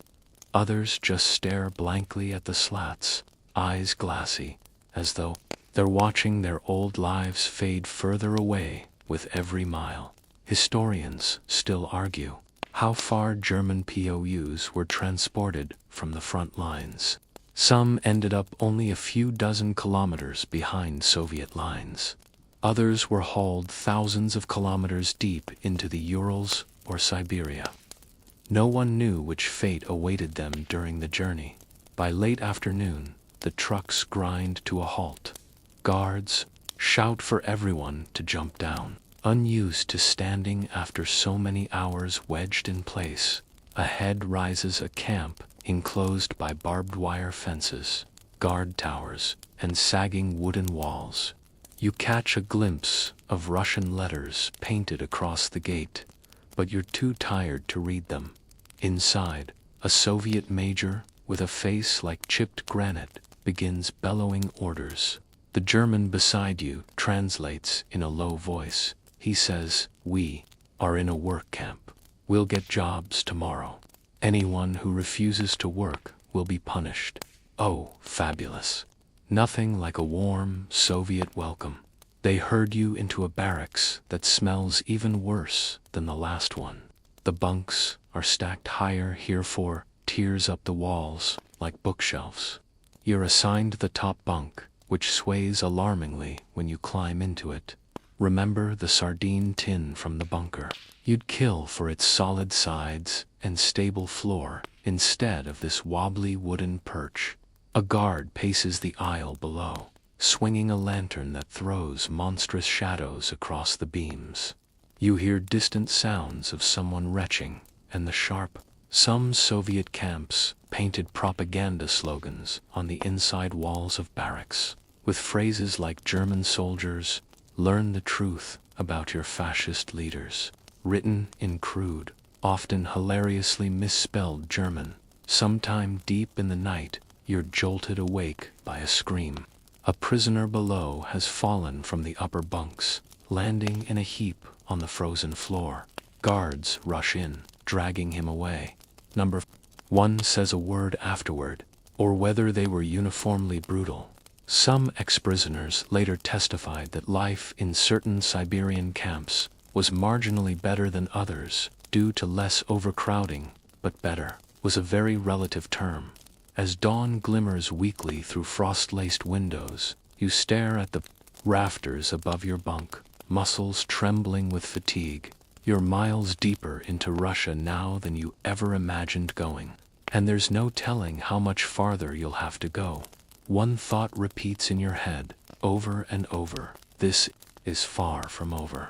Others just stare blankly at the slats, eyes glassy, as though they're watching their old lives fade further away with every mile. Historians still argue how far German POUs were transported from the front lines. Some ended up only a few dozen kilometers behind Soviet lines. Others were hauled thousands of kilometers deep into the Urals or Siberia. No one knew which fate awaited them during the journey. By late afternoon, the trucks grind to a halt. Guards shout for everyone to jump down. Unused to standing after so many hours wedged in place, ahead rises a camp enclosed by barbed wire fences, guard towers, and sagging wooden walls. You catch a glimpse of Russian letters painted across the gate, but you're too tired to read them. Inside, a Soviet major with a face like chipped granite begins bellowing orders. The German beside you translates in a low voice. He says, "We are in a work camp. We'll get jobs tomorrow. Anyone who refuses to work will be punished." Oh, fabulous. Nothing like a warm Soviet welcome. They herd you into a barracks that smells even worse than the last one. The bunks are stacked higher here, for tiers up the walls like bookshelves. You're assigned the top bunk, which sways alarmingly when you climb into it. Remember the sardine tin from the bunker. You'd kill for its solid sides and stable floor instead of this wobbly wooden perch. A guard paces the aisle below, swinging a lantern that throws monstrous shadows across the beams. You hear distant sounds of someone retching, and the sharp, some Soviet camps painted propaganda slogans on the inside walls of barracks, with phrases like "German soldiers, learn the truth about your fascist leaders," written in crude, often hilariously misspelled German. Sometime deep in the night, you're jolted awake by a scream. A prisoner below has fallen from the upper bunks, landing in a heap on the frozen floor. Guards rush in, dragging him away. Number 1 says a word afterward, or whether they were uniformly brutal. Some ex-prisoners later testified that life in certain Siberian camps was marginally better than others due to less overcrowding, but better was a very relative term. As dawn glimmers weakly through frost-laced windows, you stare at the rafters above your bunk, muscles trembling with fatigue. You're miles deeper into Russia now than you ever imagined going, and there's no telling how much farther you'll have to go. One thought repeats in your head, over and over: this is far from over.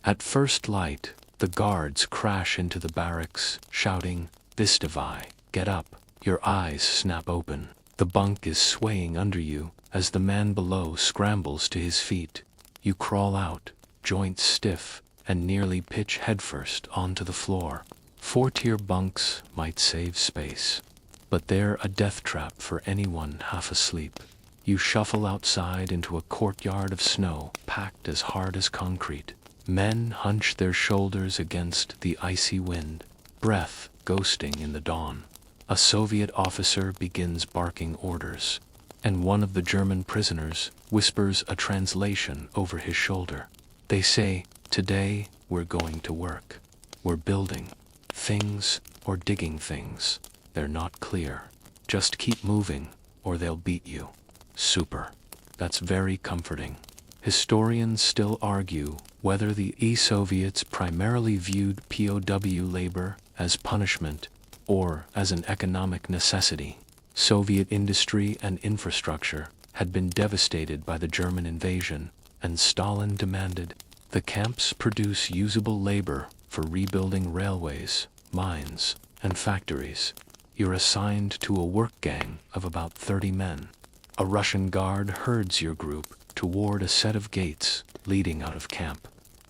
At first light, the guards crash into the barracks, shouting, "Vistivai, get up!" Your eyes snap open. The bunk is swaying under you as the man below scrambles to his feet. You crawl out, joints stiff, and nearly pitch headfirst onto the floor. 4-tier bunks might save space, but they're a death trap for anyone half asleep. You shuffle outside into a courtyard of snow packed as hard as concrete. Men hunch their shoulders against the icy wind, breath ghosting in the dawn. A Soviet officer begins barking orders, and one of the German prisoners whispers a translation over his shoulder. They say, "Today we're going to work. We're building things or digging things. They're not clear. Just keep moving or they'll beat you." Super. That's very comforting. Historians still argue whether the Soviets primarily viewed POW labor as punishment or as an economic necessity. Soviet industry and infrastructure had been devastated by the German invasion, and Stalin demanded the camps produce usable labor for rebuilding railways, mines, and factories. You're assigned to a work gang of about 30 men. A Russian guard herds your group toward a set of gates leading out of camp.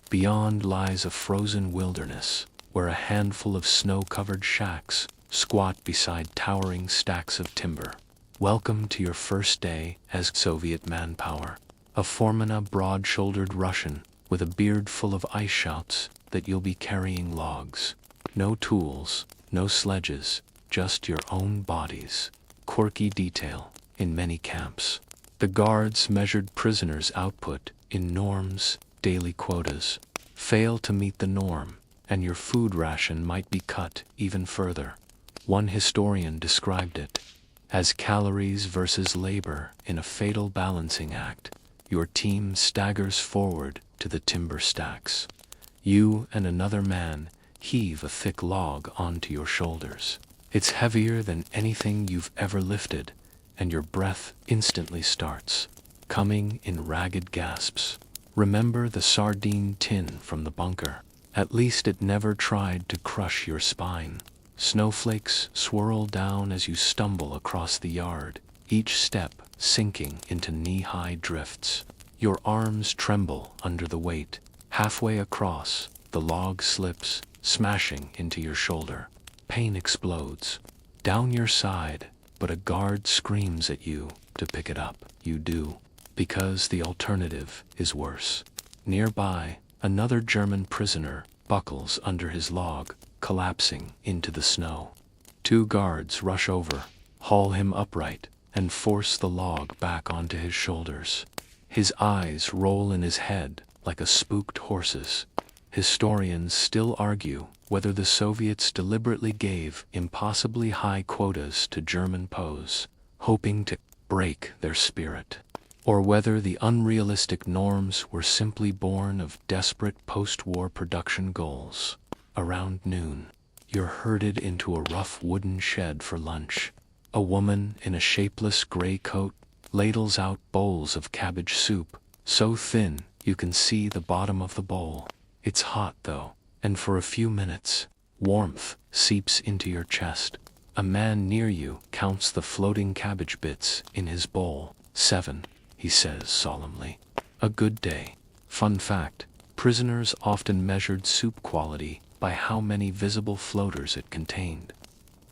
Beyond lies a frozen wilderness, where a handful of snow-covered shacks squat beside towering stacks of timber. Welcome to your first day as Soviet manpower. A foreman, a broad-shouldered Russian with a beard full of ice, shouts that you'll be carrying logs. No tools, no sledges, just your own bodies. Quirky detail in many camps. The guards measured prisoners' output in norms, daily quotas. Fail to meet the norm, and your food ration might be cut even further. One historian described it as calories versus labor in a fatal balancing act. Your team staggers forward to the timber stacks. You and another man heave a thick log onto your shoulders. It's heavier than anything you've ever lifted, and your breath instantly starts coming in ragged gasps. Remember the sardine tin from the bunker. At least it never tried to crush your spine. Snowflakes swirl down as you stumble across the yard, each step sinking into knee-high drifts. Your arms tremble under the weight. Halfway across, the log slips, smashing into your shoulder. Pain explodes down your side, but a guard screams at you to pick it up. You do, because the alternative is worse. Nearby, another German prisoner buckles under his log, collapsing into the snow. 2 guards rush over, haul him upright, and force the log back onto his shoulders. His eyes roll in his head like a spooked horse's. Historians still argue whether the Soviets deliberately gave impossibly high quotas to German POWs, hoping to break their spirit, or whether the unrealistic norms were simply born of desperate post-war production goals. Around noon, you're herded into a rough wooden shed for lunch. A woman in a shapeless gray coat ladles out bowls of cabbage soup, so thin you can see the bottom of the bowl. It's hot though, and for a few minutes, warmth seeps into your chest. A man near you counts the floating cabbage bits in his bowl. 7, he says solemnly. A good day. Fun fact, prisoners often measured soup quality by how many visible floaters it contained.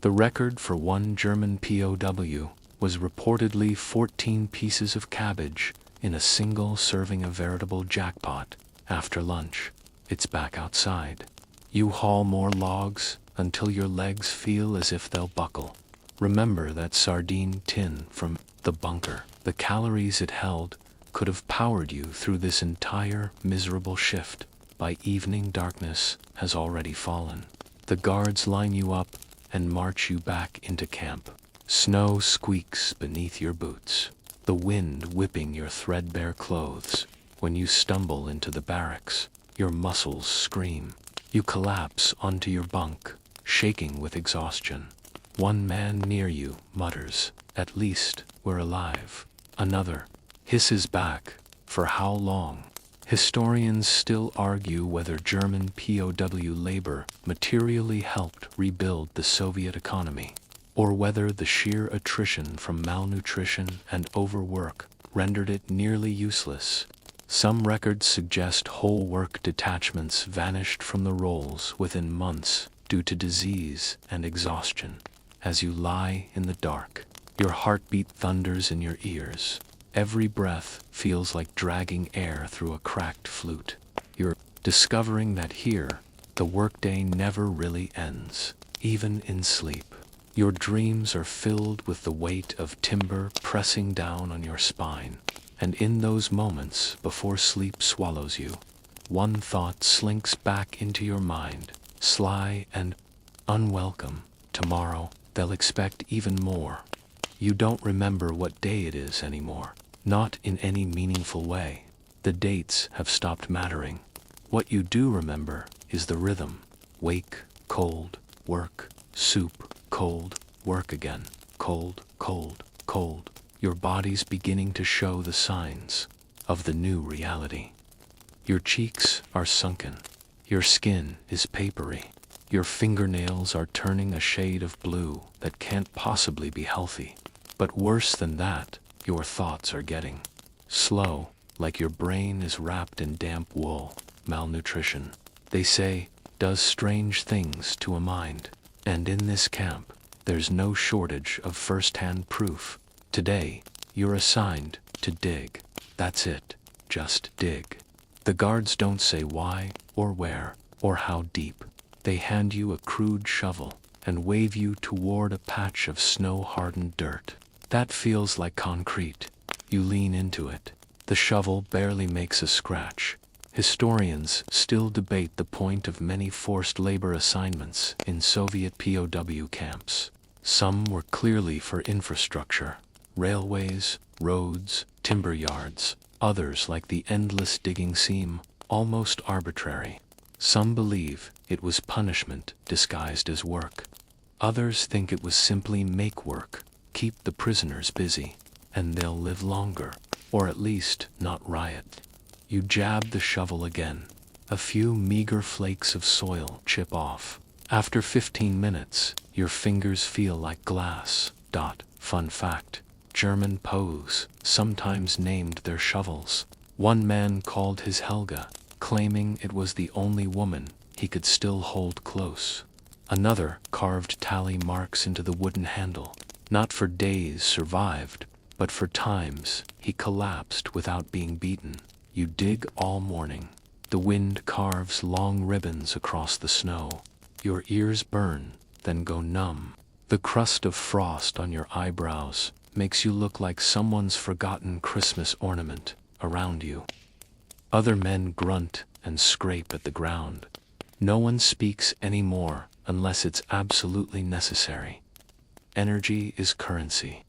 The record for one German POW was reportedly 14 pieces of cabbage in a single serving, a veritable jackpot. After lunch, it's back outside. You haul more logs until your legs feel as if they'll buckle. Remember that sardine tin from the bunker. The calories it held could have powered you through this entire miserable shift. By evening, darkness has already fallen. The guards line you up and march you back into camp. Snow squeaks beneath your boots, the wind whipping your threadbare clothes. When you stumble into the barracks, your muscles scream. You collapse onto your bunk, shaking with exhaustion. One man near you mutters, "At least we're alive." Another hisses back, "For how long?" Historians still argue whether German POW labor materially helped rebuild the Soviet economy, or whether the sheer attrition from malnutrition and overwork rendered it nearly useless. Some records suggest whole work detachments vanished from the rolls within months due to disease and exhaustion. As you lie in the dark, your heartbeat thunders in your ears. Every breath feels like dragging air through a cracked flute. You're discovering that here, the workday never really ends, even in sleep. Your dreams are filled with the weight of timber pressing down on your spine. And in those moments before sleep swallows you, one thought slinks back into your mind, sly and unwelcome. Tomorrow, they'll expect even more. You don't remember what day it is anymore, not in any meaningful way. The dates have stopped mattering. What you do remember is the rhythm. Wake, cold, work, soup, cold, work again, cold, cold, cold. Your body's beginning to show the signs of the new reality. Your cheeks are sunken. Your skin is papery. Your fingernails are turning a shade of blue that can't possibly be healthy. But worse than that, your thoughts are getting slow, like your brain is wrapped in damp wool. Malnutrition, they say, does strange things to a mind. And in this camp, there's no shortage of first-hand proof. Today, you're assigned to dig. That's it, just dig. The guards don't say why, or where, or how deep. They hand you a crude shovel and wave you toward a patch of snow-hardened dirt. That feels like concrete. You lean into it. The shovel barely makes a scratch. Historians still debate the point of many forced labor assignments in Soviet POW camps. Some were clearly for infrastructure. Railways, roads, timber yards. Others, like the endless digging, seem almost arbitrary. Some believe it was punishment disguised as work. Others think it was simply make work, keep the prisoners busy, and they'll live longer, or at least not riot. You jab the shovel again. A few meager flakes of soil chip off. After 15 minutes, your fingers feel like glass. Fun fact: German POWs sometimes named their shovels. One man called his Helga, claiming it was the only woman he could still hold close. Another carved tally marks into the wooden handle, not for days survived, but for times he collapsed without being beaten. You dig all morning. The wind carves long ribbons across the snow. Your ears burn, then go numb. The crust of frost on your eyebrows makes you look like someone's forgotten Christmas ornament around you. Other men grunt and scrape at the ground. No one speaks anymore unless it's absolutely necessary. Energy is currency.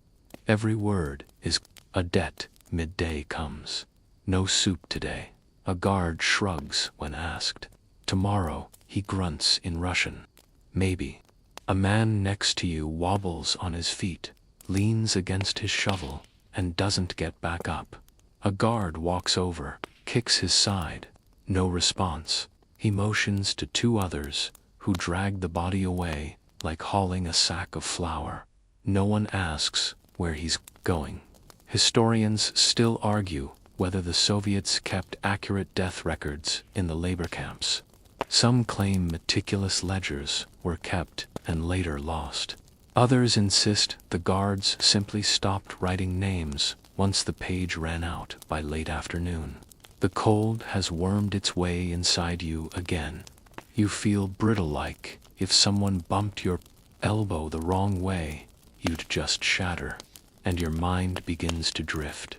Every word is a debt. Midday comes. No soup today. A guard shrugs when asked. Tomorrow, he grunts in Russian. Maybe. A man next to you wobbles on his feet, leans against his shovel, and doesn't get back up. A guard walks over, kicks his side. No response. He motions to two others, who drag the body away, like hauling a sack of flour. No one asks where he's going. Historians still argue whether the Soviets kept accurate death records in the labor camps. Some claim meticulous ledgers were kept and later lost. Others insist the guards simply stopped writing names once the page ran out by late afternoon. The cold has wormed its way inside you again. You feel brittle, like if someone bumped your elbow the wrong way. you'd just shatter, and your mind begins to drift.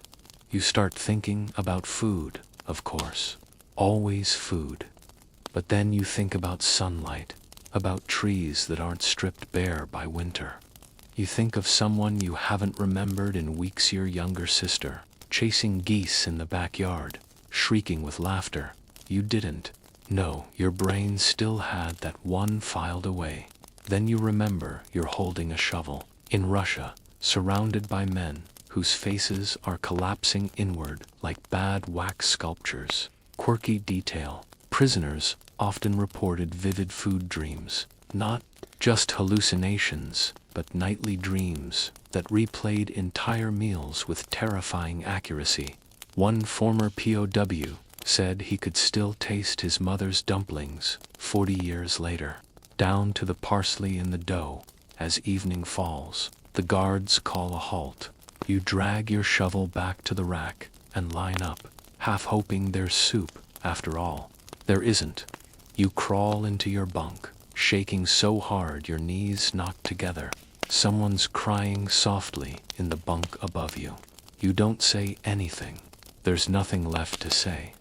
You start thinking about food, of course, always food. But then you think about sunlight, about trees that aren't stripped bare by winter. You think of someone you haven't remembered in weeks, your younger sister, chasing geese in the backyard, shrieking with laughter. You didn't. No, your brain still had that one filed away. Then you remember you're holding a shovel in Russia, surrounded by men whose faces are collapsing inward like bad wax sculptures. Quirky detail. Prisoners often reported vivid food dreams, not just hallucinations, but nightly dreams that replayed entire meals with terrifying accuracy. One former POW said he could still taste his mother's dumplings 40 years later, down to the parsley in the dough. As evening falls, the guards call a halt. You drag your shovel back to the rack and line up, half hoping there's soup. After all, there isn't. You crawl into your bunk, shaking so hard your knees knock together. Someone's crying softly in the bunk above you. You don't say anything. There's nothing left to say.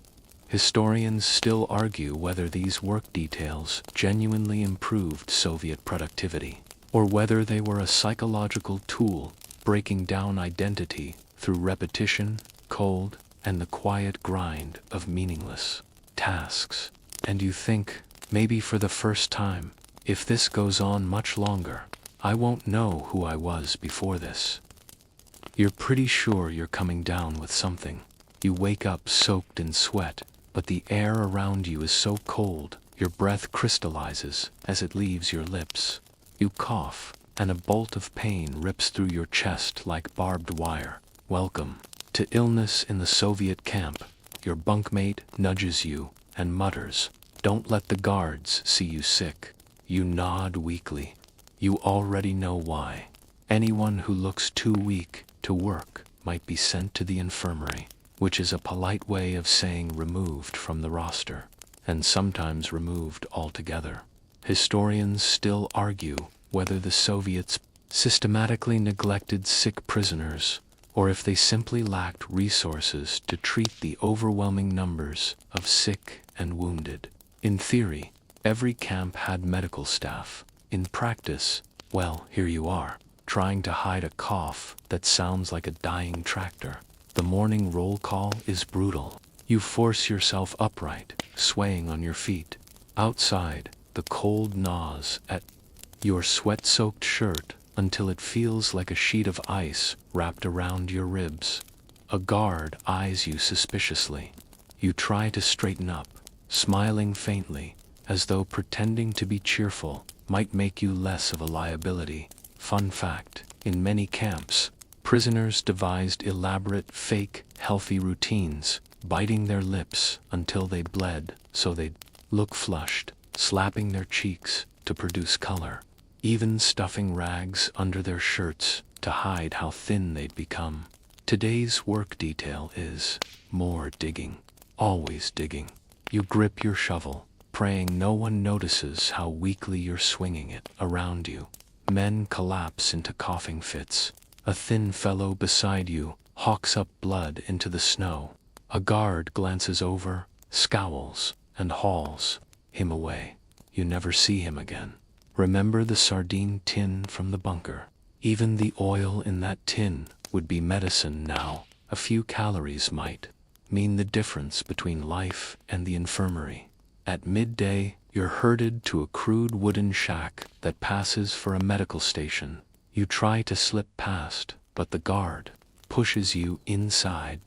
Historians still argue whether these work details genuinely improved Soviet productivity, or whether they were a psychological tool breaking down identity through repetition, cold, and the quiet grind of meaningless tasks. And you think, maybe for the first time, if this goes on much longer, I won't know who I was before this. You're pretty sure you're coming down with something. You wake up soaked in sweat, but the air around you is so cold, your breath crystallizes as it leaves your lips. You cough, and a bolt of pain rips through your chest like barbed wire. Welcome to illness in the Soviet camp. Your bunkmate nudges you and mutters, "Don't let the guards see you sick." You nod weakly. You already know why. Anyone who looks too weak to work might be sent to the infirmary, which is a polite way of saying removed from the roster, and sometimes removed altogether. Historians still argue whether the Soviets systematically neglected sick prisoners, or if they simply lacked resources to treat the overwhelming numbers of sick and wounded. In theory, every camp had medical staff. In practice, well, here you are, trying to hide a cough that sounds like a dying tractor. The morning roll call is brutal. You force yourself upright, swaying on your feet. Outside, the cold gnaws at your sweat-soaked shirt until it feels like a sheet of ice wrapped around your ribs. A guard eyes you suspiciously. You try to straighten up, smiling faintly, as though pretending to be cheerful might make you less of a liability. Fun fact, in many camps, prisoners devised elaborate, fake, healthy routines, biting their lips until they bled so they'd look flushed, slapping their cheeks to produce color, even stuffing rags under their shirts to hide how thin they'd become. Today's work detail is more digging, always digging. You grip your shovel, praying no one notices how weakly you're swinging it around you. Men collapse into coughing fits. A thin fellow beside you hawks up blood into the snow. A guard glances over, scowls, and hauls him away. You never see him again. Remember the sardine tin from the bunker. Even the oil in that tin would be medicine now. A few calories might mean the difference between life and the infirmary. At midday, you're herded to a crude wooden shack that passes for a medical station. You try to slip past, but the guard pushes you inside.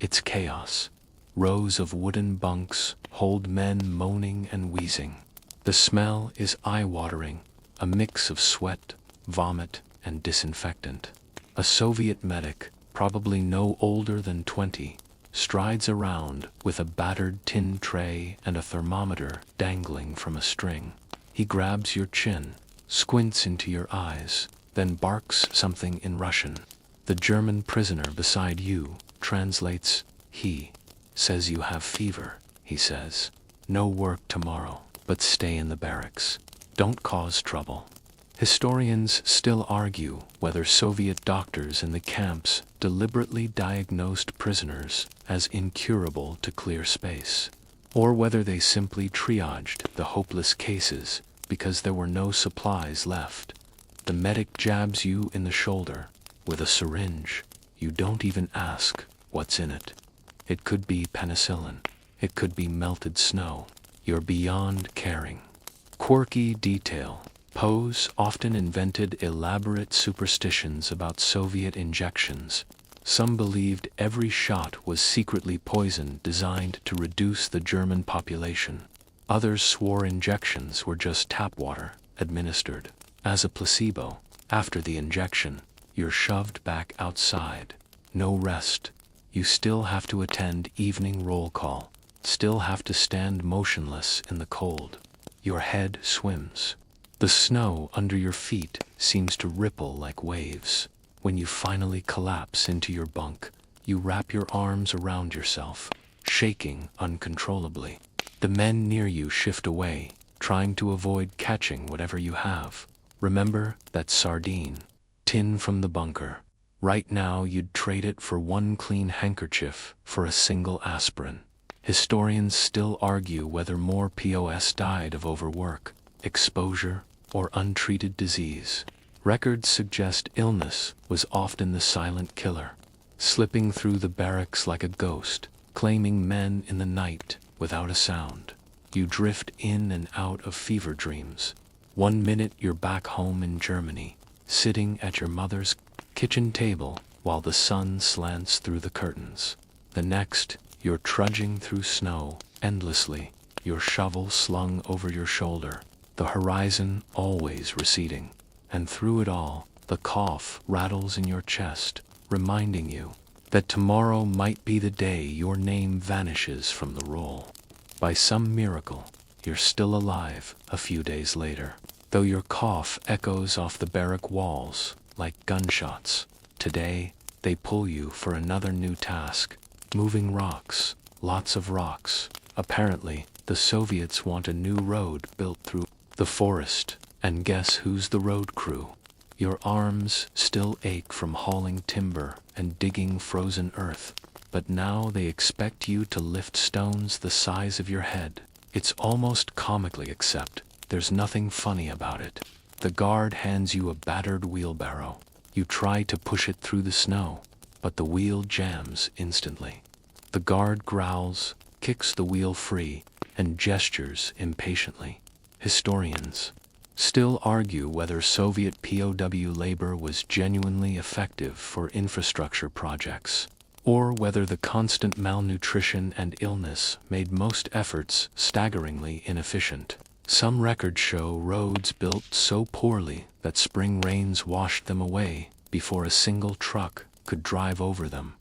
It's chaos. Rows of wooden bunks hold men moaning and wheezing. The smell is eye-watering, a mix of sweat, vomit, and disinfectant. A Soviet medic, probably no older than 20, strides around with a battered tin tray and a thermometer dangling from a string. He grabs your chin, squints into your eyes, then barks something in Russian. The German prisoner beside you translates. He says you have fever, he says. No work tomorrow, but stay in the barracks. Don't cause trouble. Historians still argue whether Soviet doctors in the camps deliberately diagnosed prisoners as incurable to clear space, or whether they simply triaged the hopeless cases because there were no supplies left. The medic jabs you in the shoulder with a syringe. You don't even ask what's in it. It could be penicillin. It could be melted snow. You're beyond caring. Quirky detail. Poes often invented elaborate superstitions about Soviet injections. Some believed every shot was secretly poison designed to reduce the German population. Others swore injections were just tap water, administered as a placebo. After the injection, you're shoved back outside. No rest. You still have to attend evening roll call, still have to stand motionless in the cold. Your head swims. The snow under your feet seems to ripple like waves. When you finally collapse into your bunk, you wrap your arms around yourself, shaking uncontrollably. The men near you shift away, trying to avoid catching whatever you have. Remember that sardine tin from the bunker. Right now you'd trade it for one clean handkerchief for a single aspirin. Historians still argue whether more POS died of overwork, exposure, or untreated disease. Records suggest illness was often the silent killer, slipping through the barracks like a ghost, claiming men in the night without a sound. You drift in and out of fever dreams. One minute you're back home in Germany, sitting at your mother's kitchen table while the sun slants through the curtains. The next, you're trudging through snow endlessly, your shovel slung over your shoulder, the horizon always receding. And through it all, the cough rattles in your chest, reminding you that tomorrow might be the day your name vanishes from the roll. By some miracle, you're still alive a few days later, though your cough echoes off the barrack walls like gunshots. Today, they pull you for another new task, moving rocks, lots of rocks. Apparently, the Soviets want a new road built through the forest, and guess who's the road crew? Your arms still ache from hauling timber and digging frozen earth, but now they expect you to lift stones the size of your head. It's almost comically, except there's nothing funny about it. The guard hands you a battered wheelbarrow. You try to push it through the snow, but the wheel jams instantly. The guard growls, kicks the wheel free, and gestures impatiently. Historians still argue whether Soviet POW labor was genuinely effective for infrastructure projects, or whether the constant malnutrition and illness made most efforts staggeringly inefficient. Some records show roads built so poorly that spring rains washed them away before a single truck could drive over them.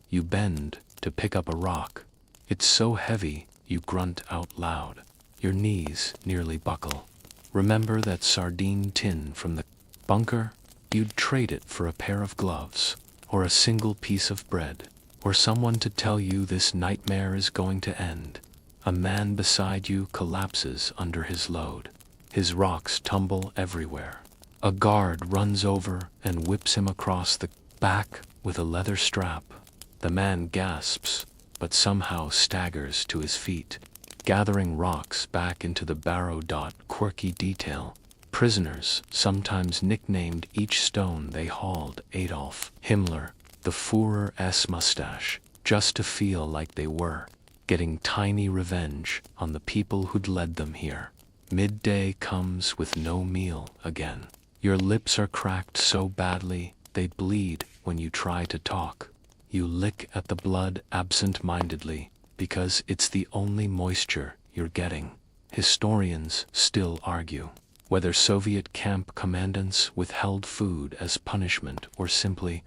You bend to pick up a rock. It's so heavy you grunt out loud. Your knees nearly buckle. Remember that sardine tin from the bunker? You'd trade it for a pair of gloves, or a single piece of bread, or someone to tell you this nightmare is going to end. A man beside you collapses under his load. His rocks tumble everywhere. A guard runs over and whips him across the back with a leather strap. The man gasps, but somehow staggers to his feet, gathering rocks back into the barrow. Quirky detail. Prisoners sometimes nicknamed each stone they hauled Adolf Himmler, the Führer's mustache, just to feel like they were getting tiny revenge on the people who'd led them here. Midday comes with no meal again. Your lips are cracked so badly they bleed when you try to talk. You lick at the blood absent-mindedly because it's the only moisture you're getting. Historians still argue whether Soviet camp commandants withheld food as punishment or simply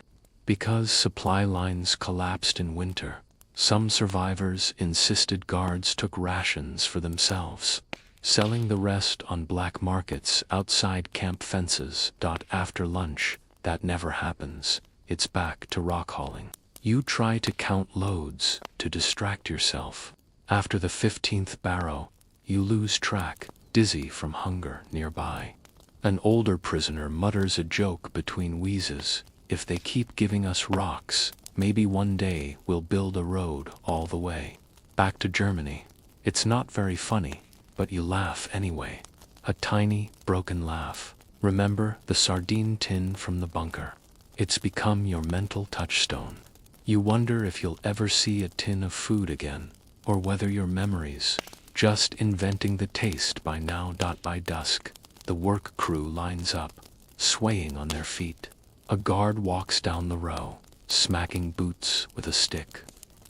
because supply lines collapsed in winter. Some survivors insisted guards took rations for themselves, selling the rest on black markets outside camp fences. After lunch, that never happens. It's back to rock hauling. You try to count loads to distract yourself. After the 15th barrow, you lose track, dizzy from hunger nearby. An older prisoner mutters a joke between wheezes. If they keep giving us rocks, maybe one day we'll build a road all the way back to Germany. It's not very funny, but you laugh anyway. A tiny, broken laugh. Remember the sardine tin from the bunker. It's become your mental touchstone. You wonder if you'll ever see a tin of food again, or whether your memories, just inventing the taste by now. By dusk, the work crew lines up, swaying on their feet. A guard walks down the row, smacking boots with a stick.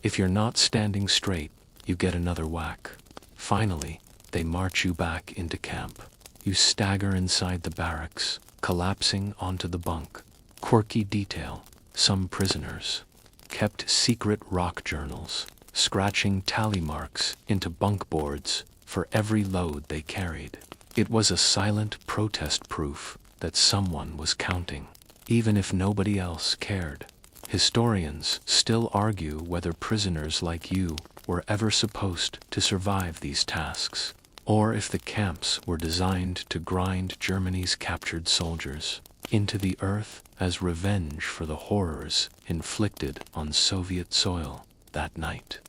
If you're not standing straight, you get another whack. Finally, they march you back into camp. You stagger inside the barracks, collapsing onto the bunk. Quirky detail: some prisoners kept secret rock journals, scratching tally marks into bunk boards for every load they carried. It was a silent protest, proof that someone was counting, even if nobody else cared. Historians still argue whether prisoners like you were ever supposed to survive these tasks, or if the camps were designed to grind Germany's captured soldiers into the earth as revenge for the horrors inflicted on Soviet soil that night.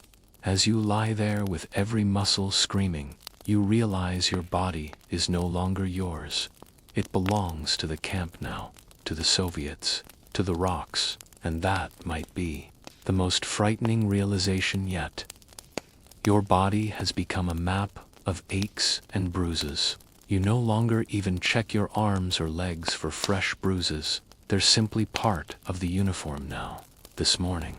As you lie there with every muscle screaming, you realize your body is no longer yours. It belongs to the camp now, to the Soviets, to the rocks, and that might be the most frightening realization yet. Your body has become a map of aches and bruises. You no longer even check your arms or legs for fresh bruises. They're simply part of the uniform now. This morning,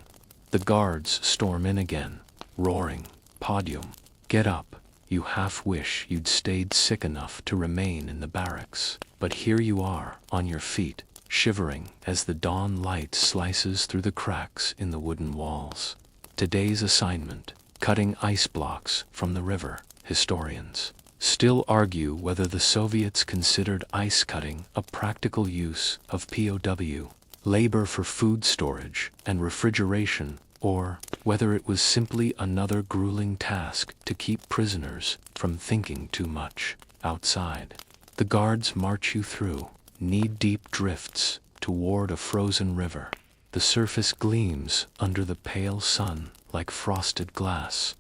the guards storm in again, roaring, "Podium, get up." You half wish you'd stayed sick enough to remain in the barracks. But here you are, on your feet, shivering as the dawn light slices through the cracks in the wooden walls. Today's assignment: cutting ice blocks from the river. Historians still argue whether the Soviets considered ice cutting a practical use of POW labor for food storage and refrigeration, or whether it was simply another grueling task to keep prisoners from thinking too much outside. The guards march you through knee-deep drifts toward a frozen river. The surface gleams under the pale sun like frosted glass.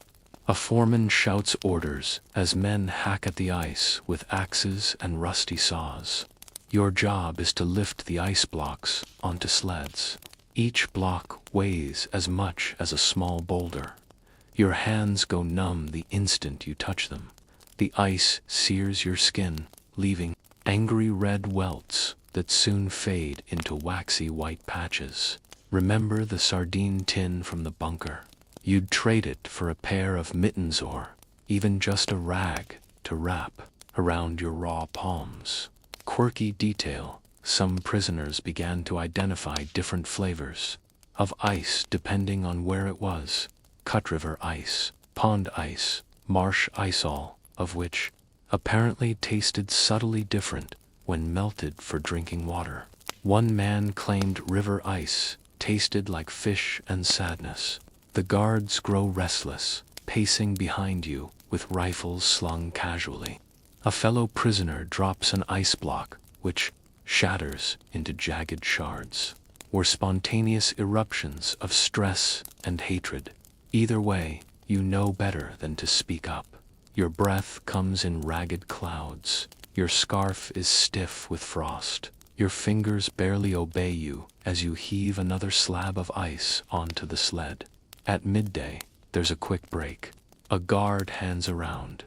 A foreman shouts orders as men hack at the ice with axes and rusty saws. Your job is to lift the ice blocks onto sleds. Each block weighs as much as a small boulder. Your hands go numb the instant you touch them. The ice sears your skin, leaving angry red welts that soon fade into waxy white patches. Remember the sardine tin from the bunker? You'd trade it for a pair of mittens or even just a rag to wrap around your raw palms. Quirky detail: some prisoners began to identify different flavors of ice depending on where it was. Cut river ice, pond ice, marsh ice, all of which apparently tasted subtly different when melted for drinking water. One man claimed river ice tasted like fish and sadness. The guards grow restless, pacing behind you with rifles slung casually. A fellow prisoner drops an ice block, which shatters into jagged shards, or spontaneous eruptions of stress and hatred. Either way, you know better than to speak up. Your breath comes in ragged clouds. Your scarf is stiff with frost. Your fingers barely obey you as you heave another slab of ice onto the sled. At midday, there's a quick break. A guard hands around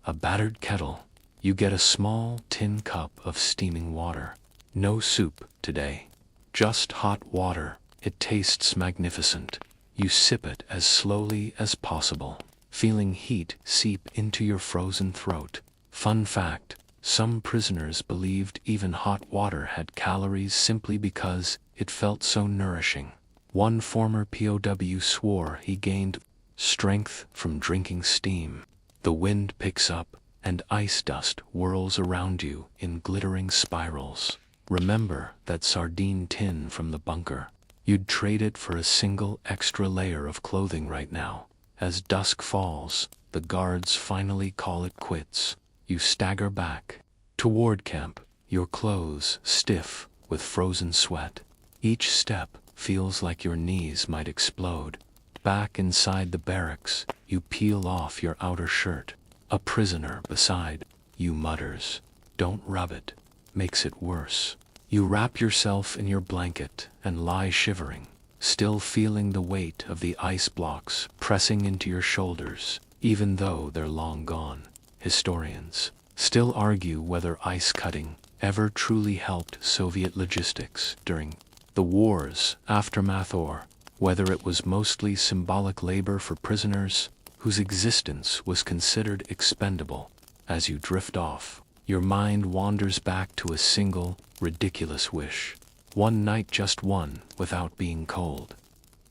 a battered kettle. You get a small tin cup of steaming water. No soup today, just hot water. It tastes magnificent. You sip it as slowly as possible, feeling heat seep into your frozen throat. Fun fact: some prisoners believed even hot water had calories simply because it felt so nourishing. One former POW swore he gained strength from drinking steam. The wind picks up, and ice dust whirls around you in glittering spirals. Remember that sardine tin from the bunker? You'd trade it for a single extra layer of clothing right now. As dusk falls, the guards finally call it quits. You stagger back toward camp, your clothes stiff with frozen sweat. Each step feels like your knees might explode. Back inside the barracks, you peel off your outer shirt. A prisoner beside you mutters, "Don't rub it, makes it worse." You wrap yourself in your blanket and lie shivering, still feeling the weight of the ice blocks pressing into your shoulders, even though they're long gone. Historians still argue whether ice cutting ever truly helped Soviet logistics during the war's aftermath, or whether it was mostly symbolic labor for prisoners whose existence was considered expendable. As you drift off, your mind wanders back to a single, ridiculous wish. One night, just one, without being cold.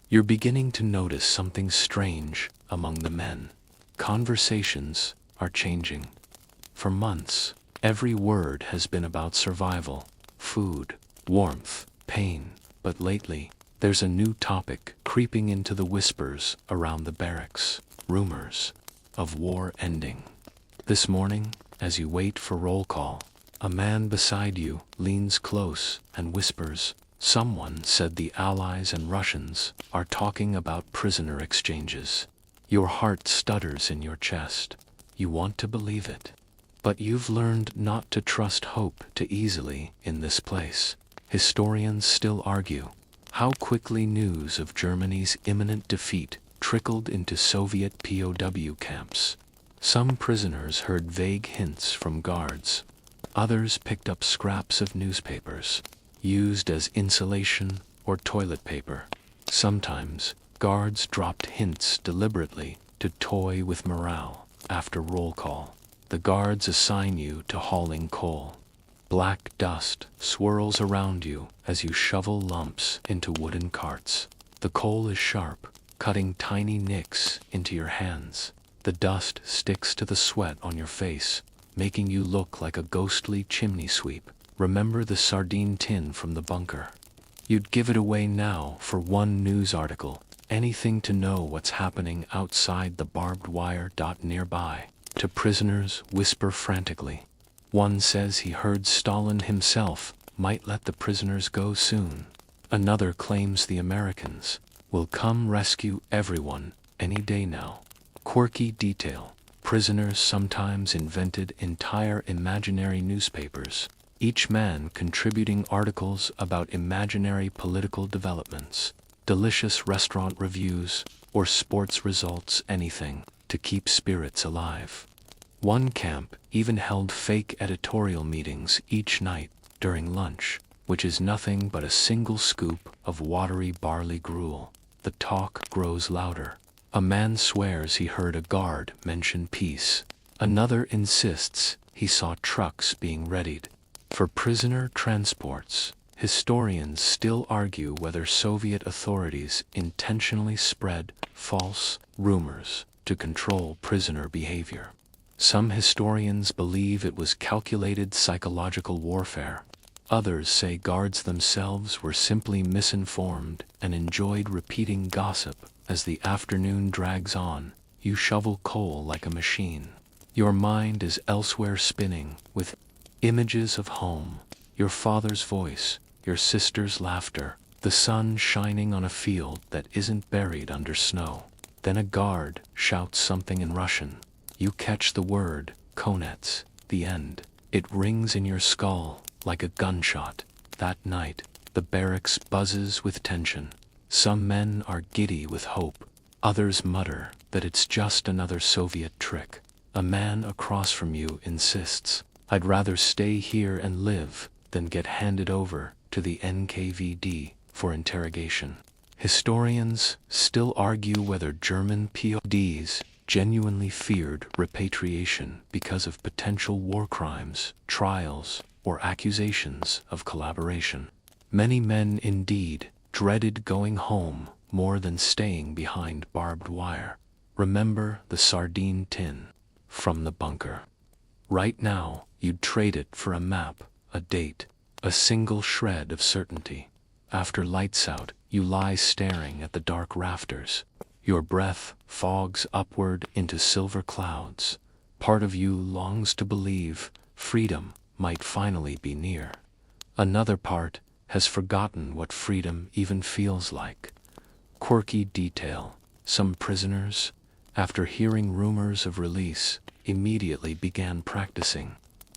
You're beginning to notice something strange among the men. Conversations are changing. For months, every word has been about survival, food, warmth, pain, but lately, there's a new topic creeping into the whispers around the barracks. Rumors of war ending. This morning, as you wait for roll call, a man beside you leans close and whispers, "Someone said the Allies and Russians are talking about prisoner exchanges." Your heart stutters in your chest. You want to believe it. But you've learned not to trust hope too easily in this place. Historians still argue how quickly news of Germany's imminent defeat trickled into Soviet POW camps. Some prisoners heard vague hints from guards. Others picked up scraps of newspapers, used as insulation or toilet paper. Sometimes, guards dropped hints deliberately to toy with morale. After roll call, the guards assign you to hauling coal. Black dust swirls around you as you shovel lumps into wooden carts. The coal is sharp, cutting tiny nicks into your hands. The dust sticks to the sweat on your face, making you look like a ghostly chimney sweep. Remember the sardine tin from the bunker? You'd give it away now for one news article, anything to know what's happening outside the barbed wire. Nearby, to prisoners whisper frantically. One says he heard Stalin himself might let the prisoners go soon. Another claims the Americans will come rescue everyone any day now. Quirky detail: prisoners sometimes invented entire imaginary newspapers, each man contributing articles about imaginary political developments, delicious restaurant reviews, or sports results, anything to keep spirits alive. One camp even held fake editorial meetings each night during lunch, which is nothing but a single scoop of watery barley gruel. The talk grows louder. A man swears he heard a guard mention peace. Another insists he saw trucks being readied for prisoner transports. Historians still argue whether Soviet authorities intentionally spread false rumors to control prisoner behavior. Some historians believe it was calculated psychological warfare. Others say guards themselves were simply misinformed and enjoyed repeating gossip. As the afternoon drags on, you shovel coal like a machine. Your mind is elsewhere, spinning with images of home, your father's voice, your sister's laughter, the sun shining on a field that isn't buried under snow. Then a guard shouts something in Russian. You catch the word, "Konets," the end. It rings in your skull like a gunshot. That night, the barracks buzzes with tension. Some men are giddy with hope. Others mutter that it's just another Soviet trick. A man across from you insists, "I'd rather stay here and live than get handed over to the NKVD for interrogation." Historians still argue whether German POWs genuinely feared repatriation because of potential war crimes, trials, or accusations of collaboration. Many men indeed dreaded going home more than staying behind barbed wire. Remember the sardine tin from the bunker. Right now, you'd trade it for a map, a date, a single shred of certainty. After lights out, you lie staring at the dark rafters. Your breath fogs upward into silver clouds. Part of you longs to believe freedom might finally be near. Another part has forgotten what freedom even feels like. Quirky detail: some prisoners, after hearing rumors of release, immediately began practicing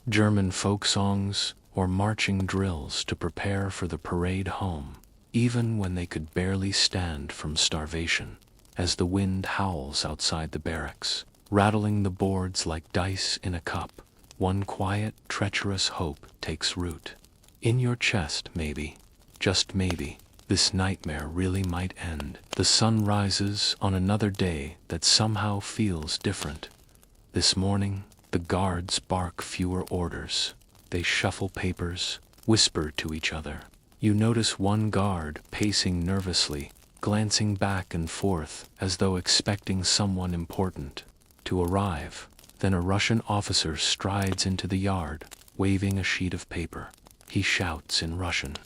German folk songs or marching drills to prepare for the parade home, even when they could barely stand from starvation. As the wind howls outside the barracks, rattling the boards like dice in a cup, one quiet, treacherous hope takes root. In your chest, maybe, just maybe, this nightmare really might end. The sun rises on another day that somehow feels different. This morning, the guards bark fewer orders. They shuffle papers, whisper to each other. You notice one guard pacing nervously, glancing back and forth as though expecting someone important to arrive. Then a Russian officer strides into the yard, waving a sheet of paper. He shouts in Russian.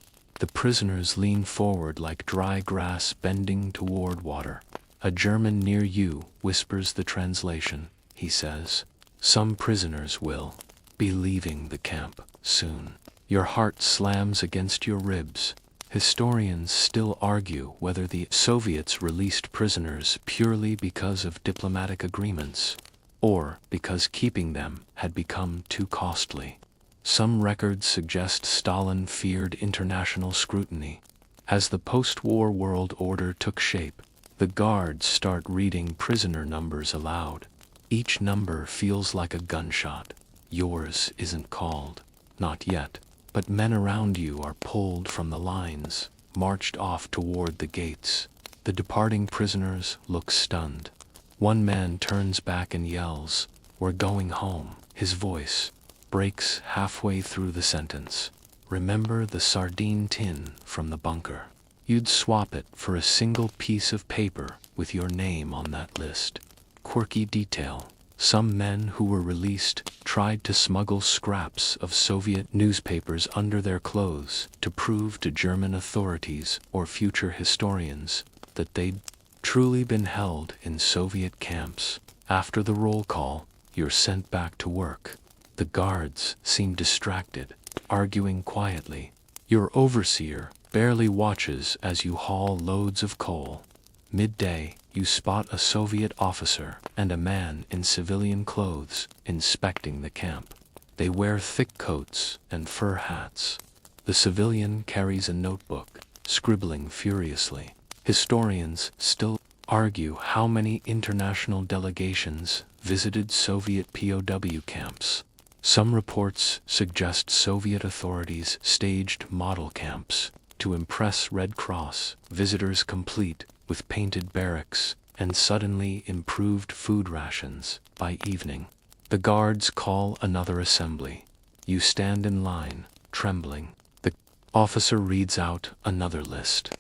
The prisoners lean forward like dry grass bending toward water. A German near you whispers the translation. He says, "Some prisoners will be leaving the camp soon." Your heart slams against your ribs. Historians still argue whether the Soviets released prisoners purely because of diplomatic agreements, or because keeping them had become too costly. Some records suggest Stalin feared international scrutiny. As the post-war world order took shape, the guards start reading prisoner numbers aloud. Each number feels like a gunshot. Yours isn't called, not yet, but men around you are pulled from the lines, marched off toward the gates. The departing prisoners look stunned. One man turns back and yells, "We're going home." His voice breaks halfway through the sentence. Remember the sardine tin from the bunker? You'd swap it for a single piece of paper with your name on that list. Quirky detail: some men who were released tried to smuggle scraps of Soviet newspapers under their clothes to prove to German authorities or future historians that they'd truly been held in Soviet camps. After the roll call, you're sent back to work. The guards seem distracted, arguing quietly. Your overseer barely watches as you haul loads of coal. Midday, you spot a Soviet officer and a man in civilian clothes inspecting the camp. They wear thick coats and fur hats. The civilian carries a notebook, scribbling furiously. Historians still argue how many international delegations visited Soviet POW camps. Some reports suggest Soviet authorities staged model camps to impress Red Cross visitors, complete with painted barracks and suddenly improved food rations by evening. The guards call another assembly. You stand in line, trembling. The officer reads out another list.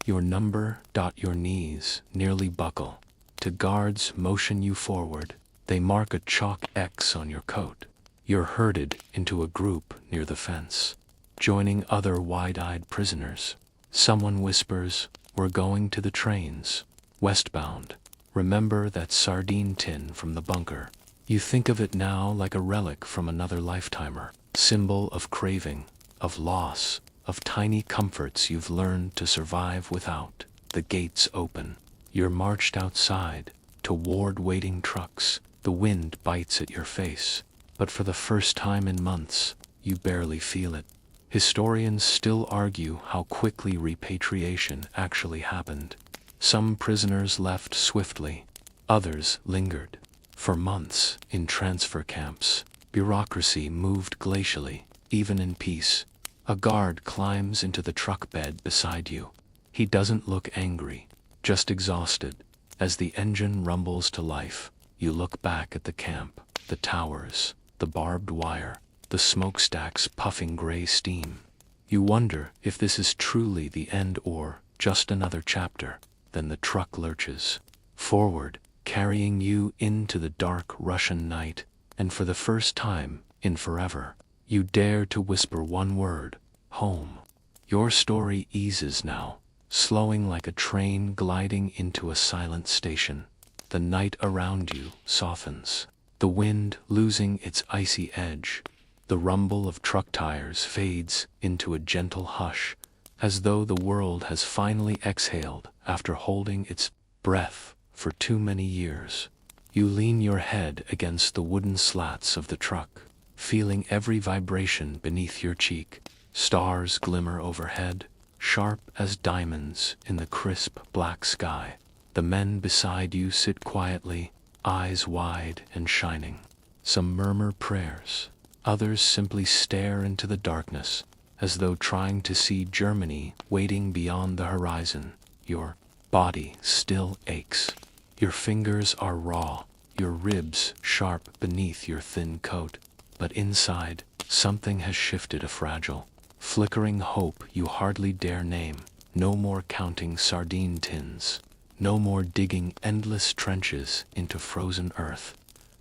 Your number. Your knees nearly buckle. To guards motion you forward. They mark a chalk X on your coat. You're herded into a group near the fence, joining other wide-eyed prisoners. Someone whispers, "We're going to the trains, westbound." Remember that sardine tin from the bunker. You think of it now like a relic from another lifetimer, symbol of craving, of loss, of tiny comforts you've learned to survive without. The gates open. You're marched outside, toward waiting trucks. The wind bites at your face, but for the first time in months, you barely feel it. Historians still argue how quickly repatriation actually happened. Some prisoners left swiftly, others lingered. For months, in transfer camps, bureaucracy moved glacially, even in peace. A guard climbs into the truck bed beside you. He doesn't look angry, just exhausted. As the engine rumbles to life, you look back at the camp, the towers, the barbed wire, the smokestacks puffing gray steam. You wonder if this is truly the end or just another chapter. Then the truck lurches forward, carrying you into the dark Russian night, and for the first time in forever, you dare to whisper one word: home. Your story eases now, slowing like a train gliding into a silent station. The night around you softens, the wind losing its icy edge. The rumble of truck tires fades into a gentle hush, as though the world has finally exhaled after holding its breath for too many years. You lean your head against the wooden slats of the truck, feeling every vibration beneath your cheek. Stars glimmer overhead, sharp as diamonds in the crisp black sky. The men beside you sit quietly, eyes wide and shining. Some murmur prayers, others simply stare into the darkness, as though trying to see Germany waiting beyond the horizon. Your body still aches. Your fingers are raw, your ribs sharp beneath your thin coat. But inside, something has shifted, a fragile, flickering hope you hardly dare name. No more counting sardine tins. No more digging endless trenches into frozen earth.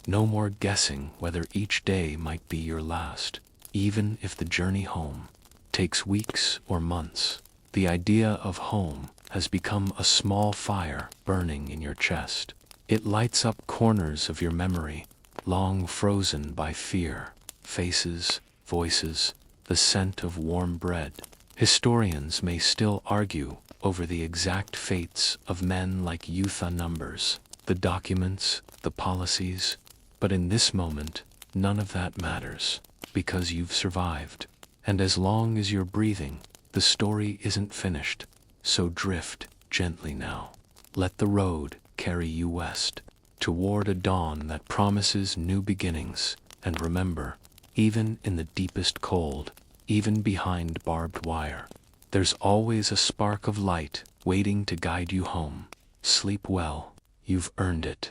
No more guessing whether each day might be your last. Even if the journey home takes weeks or months, the idea of home has become a small fire burning in your chest. It lights up corners of your memory, long frozen by fear, faces, voices, the scent of warm bread. Historians may still argue over the exact fates of men like Youth numbers, the documents, the policies, but in this moment, none of that matters, because you've survived. And as long as you're breathing, the story isn't finished, so drift gently now. Let the road carry you west, toward a dawn that promises new beginnings. And remember, even in the deepest cold, even behind barbed wire, there's always a spark of light waiting to guide you home. Sleep well, you've earned it.